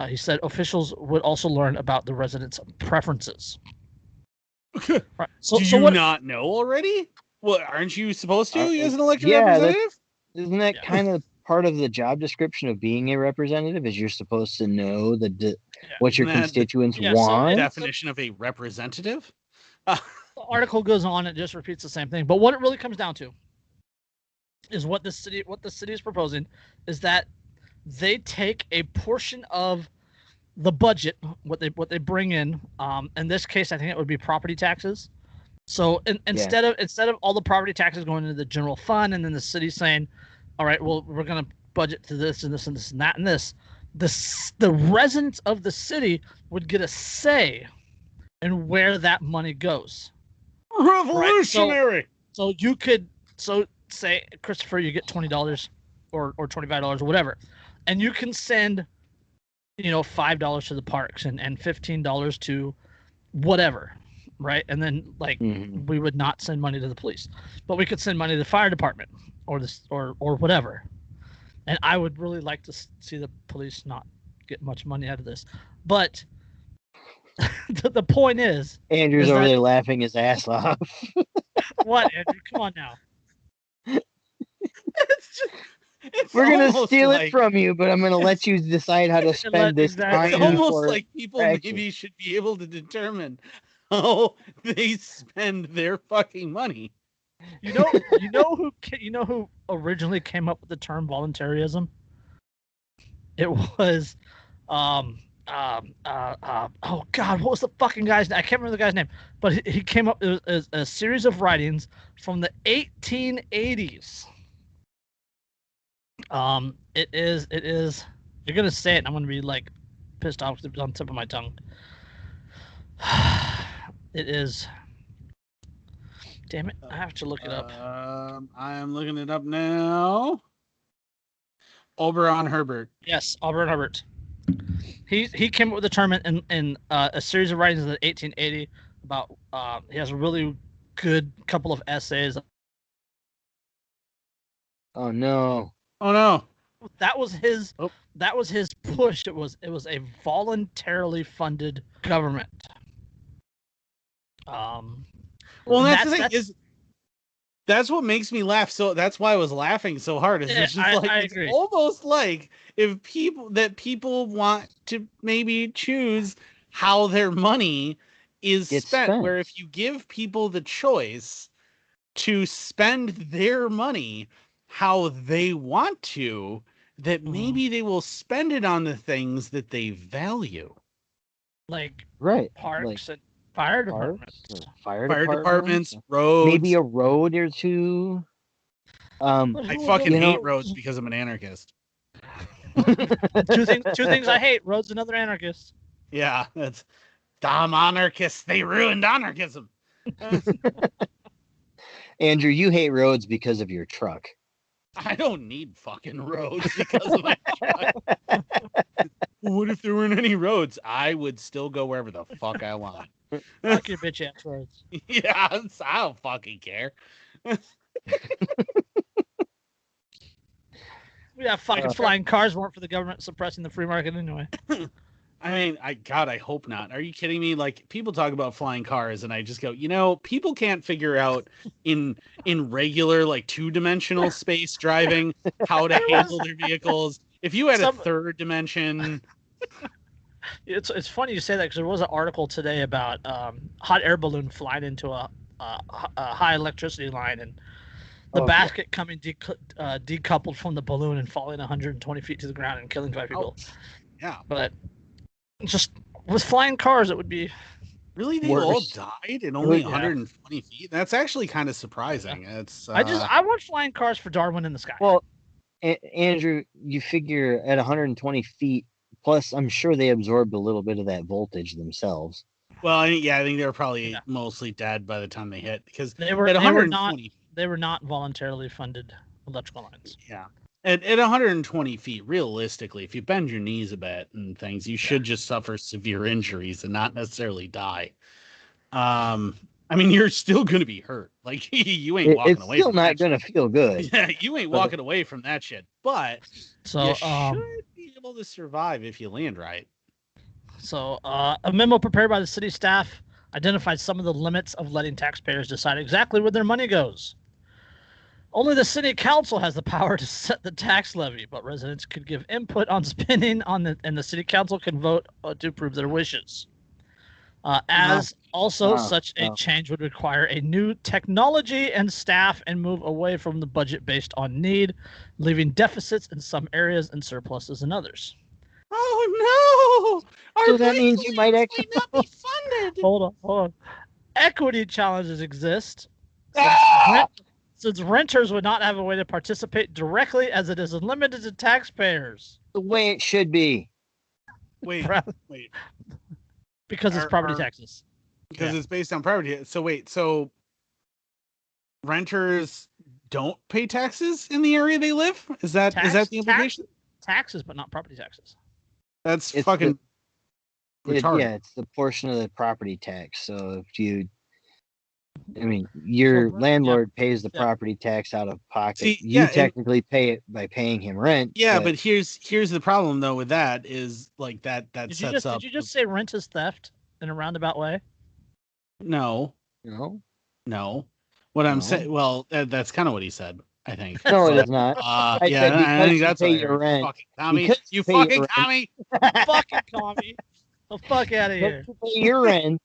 He said officials would also learn about the residents' preferences.
Right. Do you not know already? Well, aren't you supposed to as an elected representative?
Isn't that kind of part of the job description of being a representative? Is you're supposed to know what your constituents want?
So definition of a representative.
The article goes on; it just repeats the same thing. But what it really comes down to is what the city is proposing is that they take a portion of the budget, what they bring in. In this case, I think it would be property taxes. So instead of all the property taxes going into the general fund, and then the city saying, "All right, well, we're going to budget to this and this and this and that and this," the residents of the city would get a say in where that money goes.
Revolutionary.
Right? So you could say, Christopher, you get $20 or $25 or whatever, and you can send, $5 to the parks and $15 to whatever. right? And then like
Mhm.
we would not send money to the police, but we could send money to the fire department or this or whatever. And I would really like to see the police not get much money out of this, but the point is
Andrew's over
that
there laughing his ass off.
what, Andrew? Come on now.
It's
We're gonna
almost
steal
like,
it from you, but I'm gonna let you decide how to spend this
exactly.
it's
time
almost
for
like people
action.
maybe should be able to determine how they spend their fucking money.
You know who originally came up with the term voluntarism? It was, oh God, what was the fucking guy's name? I can't remember the guy's name, but he came up with a series of writings from the 1880s. It is. You're gonna say it, and I'm gonna be like pissed off because it's on the tip of my tongue. It is. Damn it! I have to look it up.
I am looking it up now. Oberon Herbert.
Yes, Auburn Herbert. He came up with the term in a series of writings in the 1880 about. He has a really good couple of essays.
Oh no.
Oh no.
That was his.
Oh.
That was his push. It was a voluntarily funded government.
Well, that's the thing is, that's what makes me laugh. So that's why I was laughing so hard. It's just like
I
it's
agree.
almost like if people want to maybe choose how their money is spent. Where if you give people the choice to spend their money how they want to, that maybe they will spend it on the things that they value,
like
parks
and fire departments,
fire
departments, roads,
maybe a road or two.
I fucking hate roads because I'm an anarchist.
two things I hate: roads and other anarchists.
Yeah, that's dumb anarchists. They ruined anarchism.
Andrew, you hate roads because of your truck.
I don't need fucking roads because of my truck. What if there weren't any roads? I would still go wherever the fuck I want.
Fuck your bitch ass roads.
Yeah, I don't fucking care.
We have fucking flying cars weren't for the government suppressing the free market anyway.
I mean, I hope not. Are you kidding me? Like, people talk about flying cars, and I just go, people can't figure out in regular, like, 2-dimensional space driving how to handle their vehicles. If you had a third dimension,
it's funny you say that because there was an article today about hot air balloon flying into a high electricity line and the basket coming decoupled from the balloon and falling 120 feet to the ground and killing 5 people.
Yeah,
but just with flying cars, it would be
really they all died in only 120 feet. That's actually kind of surprising. Yeah. It's
I want flying cars for Darwin in the sky.
Well, Andrew, you figure at 120 feet. Plus, I'm sure they absorbed a little bit of that voltage themselves.
Well, I think they were probably mostly dead by the time they hit because
they were not voluntarily funded electrical lines.
Yeah. At 120 feet, realistically, if you bend your knees a bit and things, you should just suffer severe injuries and not necessarily die. I mean, you're still going to be hurt. Like, you ain't walking away.
It's still not going to feel good.
Yeah, you ain't walking away from that shit. But
you
should be able to survive if you land right.
So, a memo prepared by the city staff identified some of the limits of letting taxpayers decide exactly where their money goes. Only the city council has the power to set the tax levy, but residents could give input on spending and the city council can vote to approve their wishes. Such a change would require a new technology and staff and move away from the budget based on need, leaving deficits in some areas and surpluses in others.
Oh no!
So that means you might actually
not be funded.
Hold on. Equity challenges exist. Since renters would not have a way to participate directly as it is limited to taxpayers.
The way it should be.
Wait.
Because it's property taxes.
Because it's based on property. So renters don't pay taxes in the area they live? Is that the implication?
Taxes, but not property taxes.
That's fucking retarded.
it's the portion of the property tax. So your landlord pays the property tax out of pocket.
See,
You technically pay it by paying him rent.
Yeah, but here's the problem though with that is like that sets up.
Did you just say rent is theft in a roundabout way?
No. What I'm saying, well, that's kind of what he said, I think.
No, it is not.
I think that's
pay
what
your rent.
Fucking commie. You
fucking
commie.
Fucking commie. The fuck out of here.
You pay your rent,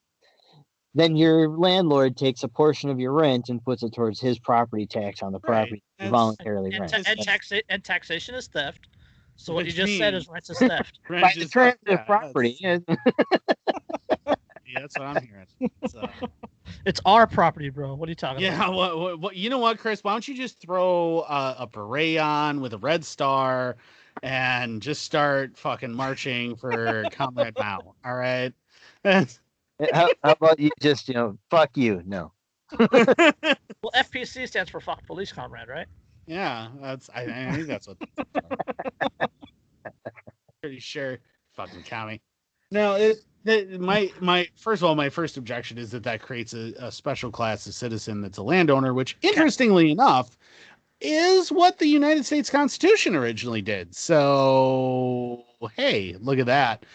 then your landlord takes a portion of your rent and puts it towards his property tax on the property you voluntarily rent.
And taxation is theft. So what you just said is rent is theft.
By the transfer of property.
Yeah, that's what I'm hearing. So.
It's our property, bro. What are you talking about?
Yeah, what you know what, Chris? Why don't you just throw a beret on with a red star and just start fucking marching for Comrade Mao, all right?
How about you just, fuck you? No.
Well, FPC stands for fuck police comrade, right?
Yeah, I think that's what. Pretty sure, fucking commie. No, my first objection is that creates a special class of citizen that's a landowner, which interestingly enough is what the United States Constitution originally did. So hey, look at that.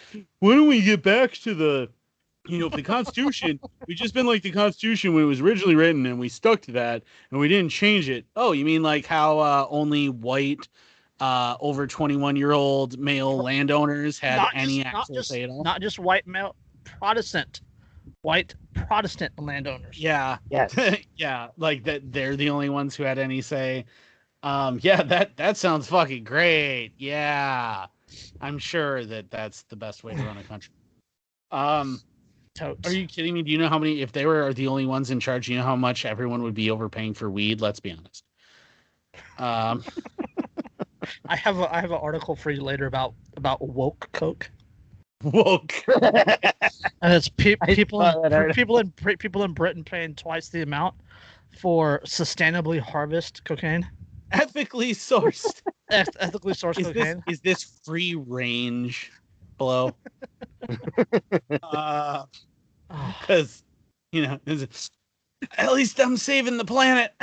Why don't we get back to the the Constitution? We just been like the Constitution when it was originally written, and we stuck to that, and we didn't change it. Oh, you mean like how only white over 21-year-old male landowners had any actual say at all?
Not just white male white Protestant landowners.
Yeah.
Yes.
Yeah, like that they're the only ones who had any say. Yeah, that sounds fucking great. Yeah. I'm sure that's the best way to run a country.
Totes.
Are you kidding me? Do you know how many, if they were the only ones in charge, you know how much everyone would be overpaying for weed? Let's be honest.
I have an article for you later about woke coke.
Woke.
And it's people in Britain paying twice the amount for sustainably harvest cocaine.
Ethically sourced.
Ethically sourced cocaine.
Is this free range blow? Because at least I'm saving the planet.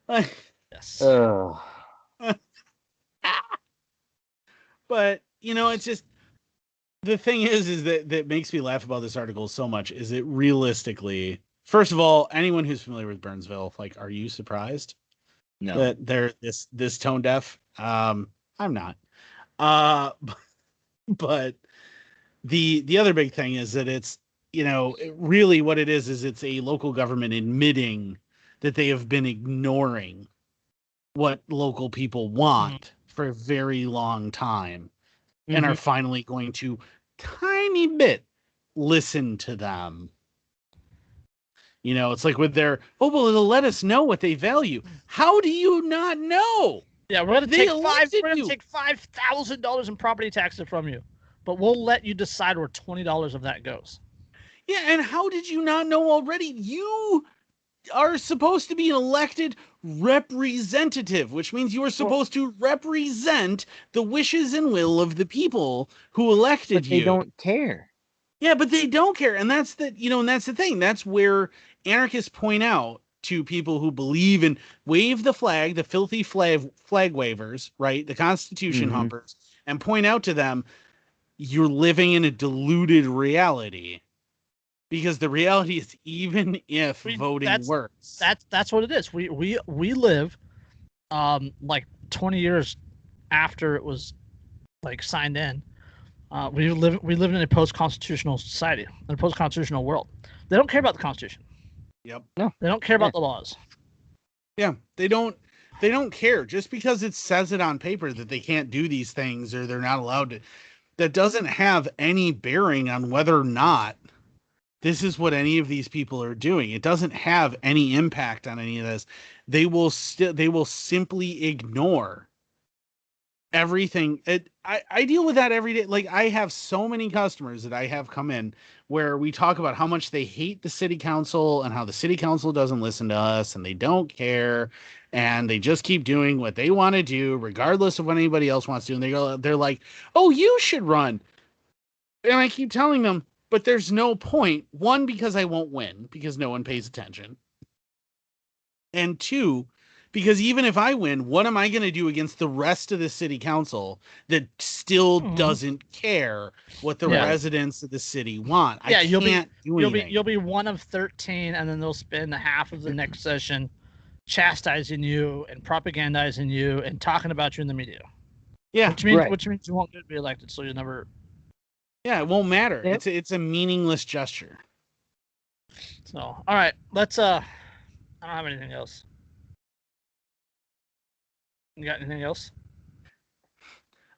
Yes.
But it's just the thing is that makes me laugh about this article so much is it realistically, first of all, anyone who's familiar with Burnsville, like, are you surprised that they're this tone deaf? I'm not. But the other big thing is that it's really what it is it's a local government admitting that they have been ignoring what local people want for a very long time and are finally going to tiny bit listen to them. It's like with their, it'll let us know what they value. How do you not know?
Yeah, we're gonna take $5,000 in property taxes from you, but we'll let you decide where $20 of that goes.
Yeah, and how did you not know already? You are supposed to be an elected representative, which means you are supposed to represent the wishes and will of the people who elected you.
They don't care.
Yeah, but they don't care, and that's the thing. That's where anarchists point out to people who believe in wave the flag, the filthy flag wavers, right? The Constitution humpers, and point out to them, you're living in a deluded reality. Because the reality is, even if voting works,
that's what it is. We live, like 20 years after it was like signed in. We live in a post-constitutional society, in a post-constitutional world. They don't care about the Constitution.
Yep.
No,
they don't care about the laws.
Yeah, they don't care. Just because it says it on paper that they can't do these things or they're not allowed to, that doesn't have any bearing on whether or not this is what any of these people are doing. It doesn't have any impact on any of this. They will simply ignore everything. I deal with that every day. Like, I have so many customers that I have come in where we talk about how much they hate the city council and how the city council doesn't listen to us and they don't care and they just keep doing what they want to do regardless of what anybody else wants to do. And they're like, "Oh, you should run." And I keep telling them, but there's no point. One, because I won't win because no one pays attention. And two, because even if I win, what am I going to do against the rest of the city council that still doesn't care what the residents of the city want?
Yeah,
I can't do anything.
You'll be one of 13, and then they'll spend half of the next session chastising you and propagandizing you and talking about you in the media.
Yeah,
which means you won't get to be elected, so you never.
Yeah, it won't matter.
Yep.
It's a meaningless gesture.
So, all right, let's. I don't have anything else. You got anything else?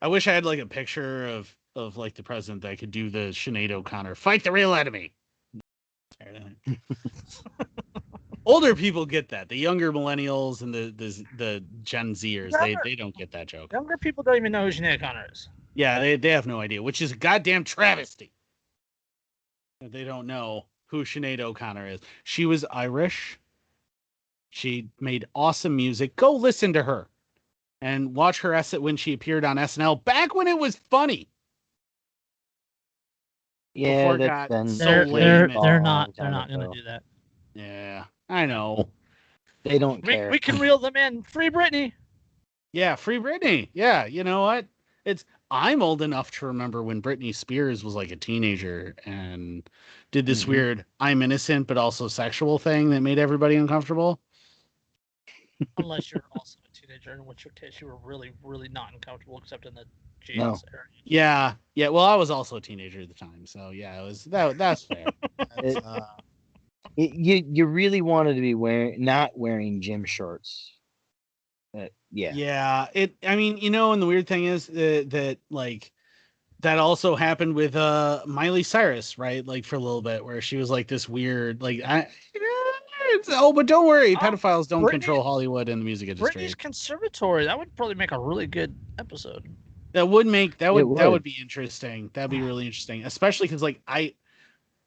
I wish I had like a picture of like the president that could do the Sinead O'Connor fight the real enemy. Older people get that. The younger millennials and the Gen Zers, they don't get that joke.
Younger people don't even know who Sinead O'Connor is.
Yeah, they have no idea, which is a goddamn travesty. They don't know who Sinead O'Connor is. She was Irish. She made awesome music. Go listen to her and watch her when she appeared on SNL back when it was funny.
Yeah,
they're not going to do that.
Yeah, I know.
They don't care.
We can reel them in. Free Britney.
Yeah, free Britney. Yeah, you know what? I'm old enough to remember when Britney Spears was like a teenager and did this weird I'm innocent but also sexual thing that made everybody uncomfortable.
Unless you're also a teenager, in which case you were really, really not uncomfortable, except in the GS area.
Yeah. Well, I was also a teenager at the time, so yeah, it was that's fair.
You really wanted to be not wearing gym shorts.
Yeah. I mean, and the weird thing is that like that also happened with Miley Cyrus, right? Like for a little bit, where she was like this weird, like but don't worry, pedophiles don't control Hollywood and the music industry.
Britney's Conservatory, that would probably make a really good episode.
That would be interesting. That'd be really interesting, especially because like I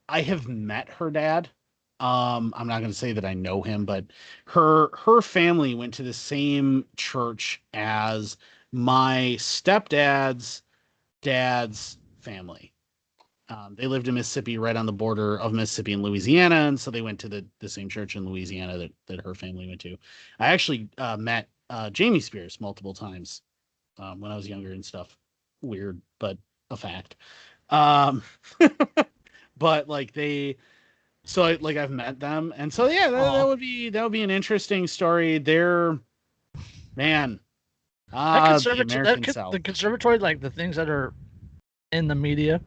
have met her dad. I'm not going to say that I know him, but her family went to the same church as my stepdad's dad's family. They lived in Mississippi, right on the border of Mississippi and Louisiana, and so they went to the same church in Louisiana that her family went to. I actually met Jamie Spears multiple times when I was younger and stuff. Weird, but a fact. But like so like I've met them, and so yeah, that would be an interesting story. The
conservatory, like the things that are in the media,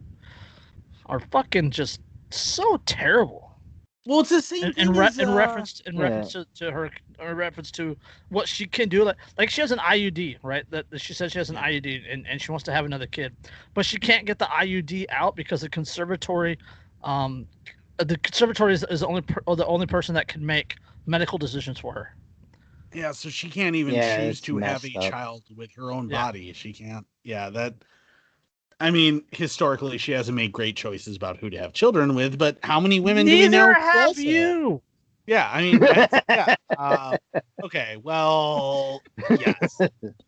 are fucking just so terrible.
Well, it's the same
in reference to her, or reference to what she can do. Like she has an IUD, right? That she says she has an IUD, and she wants to have another kid, but she can't get the IUD out because the conservatory is the only person that can make medical decisions for her.
Yeah, so she can't even choose to have a child with her own body. She can't. Yeah, that. I mean, historically, she hasn't made great choices about who to have children with, but how many women do we know?
Neither have you.
Yeah, I mean, okay, well, yes.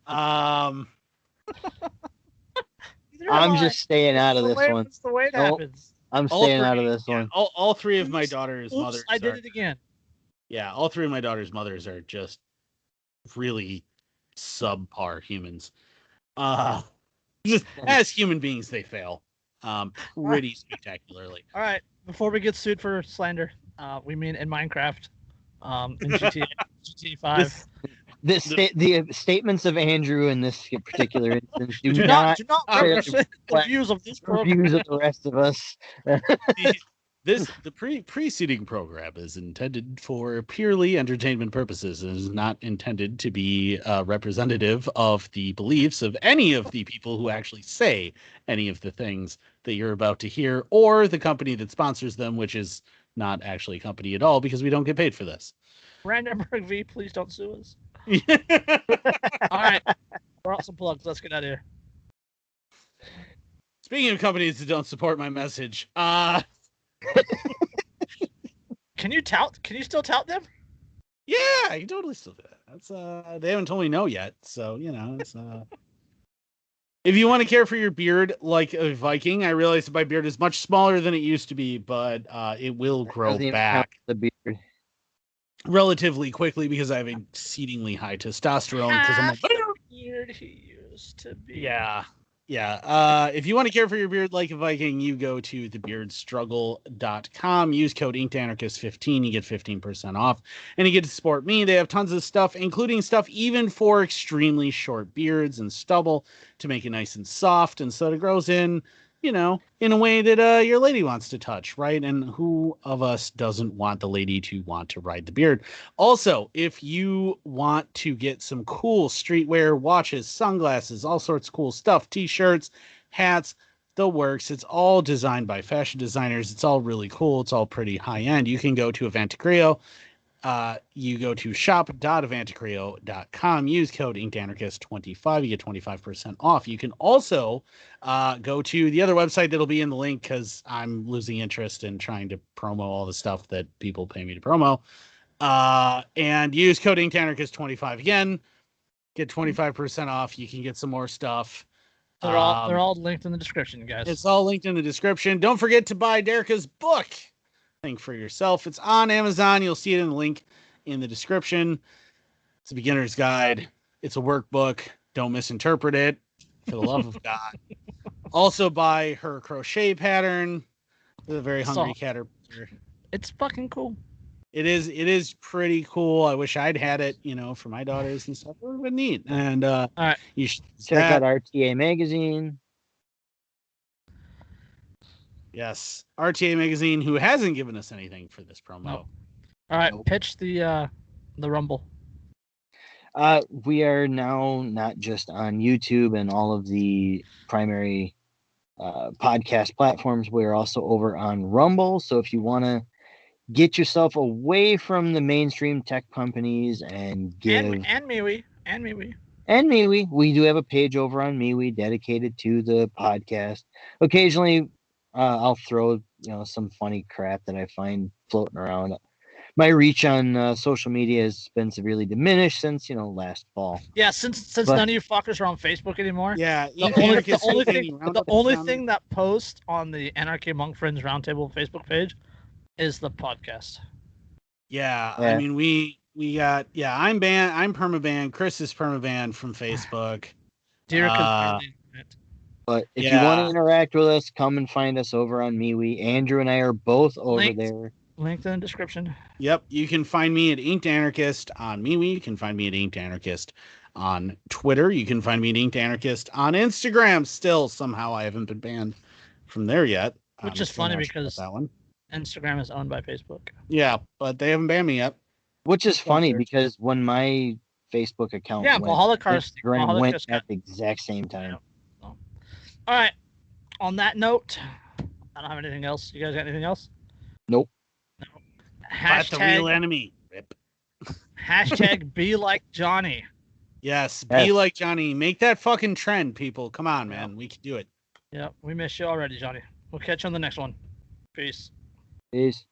I'm just staying out of this one.
It's the way it happens.
I'm staying out of this one.
All three of my daughters' mothers.
I did it again.
Yeah, all three of my daughters' mothers are just really subpar humans. Just as human beings, they fail pretty spectacularly.
All right, before we get sued for slander, we mean in Minecraft, in GTA 5.
The statements of Andrew in this particular instance do
not represent the views of this program.
Views of the rest of us.
The preceding program is intended for purely entertainment purposes and is not intended to be representative of the beliefs of any of the people who actually say any of the things that you're about to hear, or the company that sponsors them, which is not actually a company at all because we don't get paid for this.
Brandenburg V, please don't sue us. All right, we're out some plugs. Let's get out of here.
Speaking of companies that don't support my message,
Can you still tout them?
Yeah, you totally still do that. That's they haven't told me no yet, so it's If you want to care for your beard like a Viking, I realize that my beard is much smaller than it used to be, but it will grow
Doesn't even count
back
the beard.
relatively quickly because I have exceedingly high testosterone. Because I'm a
Half the beard he used to be.
yeah. If you want to care for your beard like a Viking, you go to thebeardstruggle.com. Use code InkToAnarchist15. You get 15% off. And you get to support me. They have tons of stuff, including stuff even for extremely short beards and stubble to make it nice and soft. And so it grows in, in a way that your lady wants to touch, right? And who of us doesn't want the lady to want to ride the beard? Also, if you want to get some cool streetwear, watches, sunglasses, all sorts of cool stuff, t-shirts, hats, the works, it's all designed by fashion designers. It's all really cool. It's all pretty high end. You can go to Avantagrio. You go to shop.avantagrio.com. Use code InkToAnarchist25. You get 25% off. You can also go to the other website that'll be in the link because I'm losing interest in trying to promo all the stuff that people pay me to promo. And use code InkToAnarchist25 again. Get 25% off. You can get some more stuff.
They're all linked in the description, guys.
It's all linked in the description. Don't forget to buy Derica's book. Think for yourself. It's on Amazon. You'll see it in the link in the description. It's a beginner's guide. It's a workbook. Don't misinterpret it, for the love of God. Also buy her crochet pattern. The very hungry caterpillar.
It's fucking cool.
It is pretty cool. I wish I'd had it, for my daughters and stuff. It would have been neat. And
all right,
you should
check out RTA Magazine.
Yes, RTA Magazine, who hasn't given us anything for this promo.
Nope. All right, pitch the Rumble.
We are now not just on YouTube and all of the primary podcast platforms. We're also over on Rumble. So if you want to get yourself away from the mainstream tech companies and give
and MeWe.
We do have a page over on MeWe dedicated to the podcast. Occasionally, I'll throw some funny crap that I find floating around. My reach on social media has been severely diminished since last fall.
Yeah, since none of you fuckers are on Facebook anymore.
Yeah,
the only thing that posts on the Anarchy Among Friends Roundtable Facebook page is the podcast.
Yeah. I mean we got I'm banned. I'm permabanned. Chris is permabanned from Facebook.
But if you want to interact with us, come and find us over on MeWe. Andrew and I are both over there.
Linked in the description.
Yep. You can find me at Inked Anarchist on MeWe. You can find me at Inked Anarchist on Twitter. You can find me at Inked Anarchist on Instagram. Still, somehow I haven't been banned from there yet.
Which is funny because
that one.
Instagram is owned by Facebook.
Yeah, but they haven't banned me yet.
Which is funny because when my Facebook account
Instagram
went at the exact same time.
All right. On that note, I don't have anything else. You guys got anything else?
Nope.
No.
Fight the real enemy. Rip.
Hashtag be like Johnny.
Yes, be like Johnny. Make that fucking trend, people. Come on, man. We can do it.
Yeah, we miss you already, Johnny. We'll catch you on the next one. Peace.
Peace.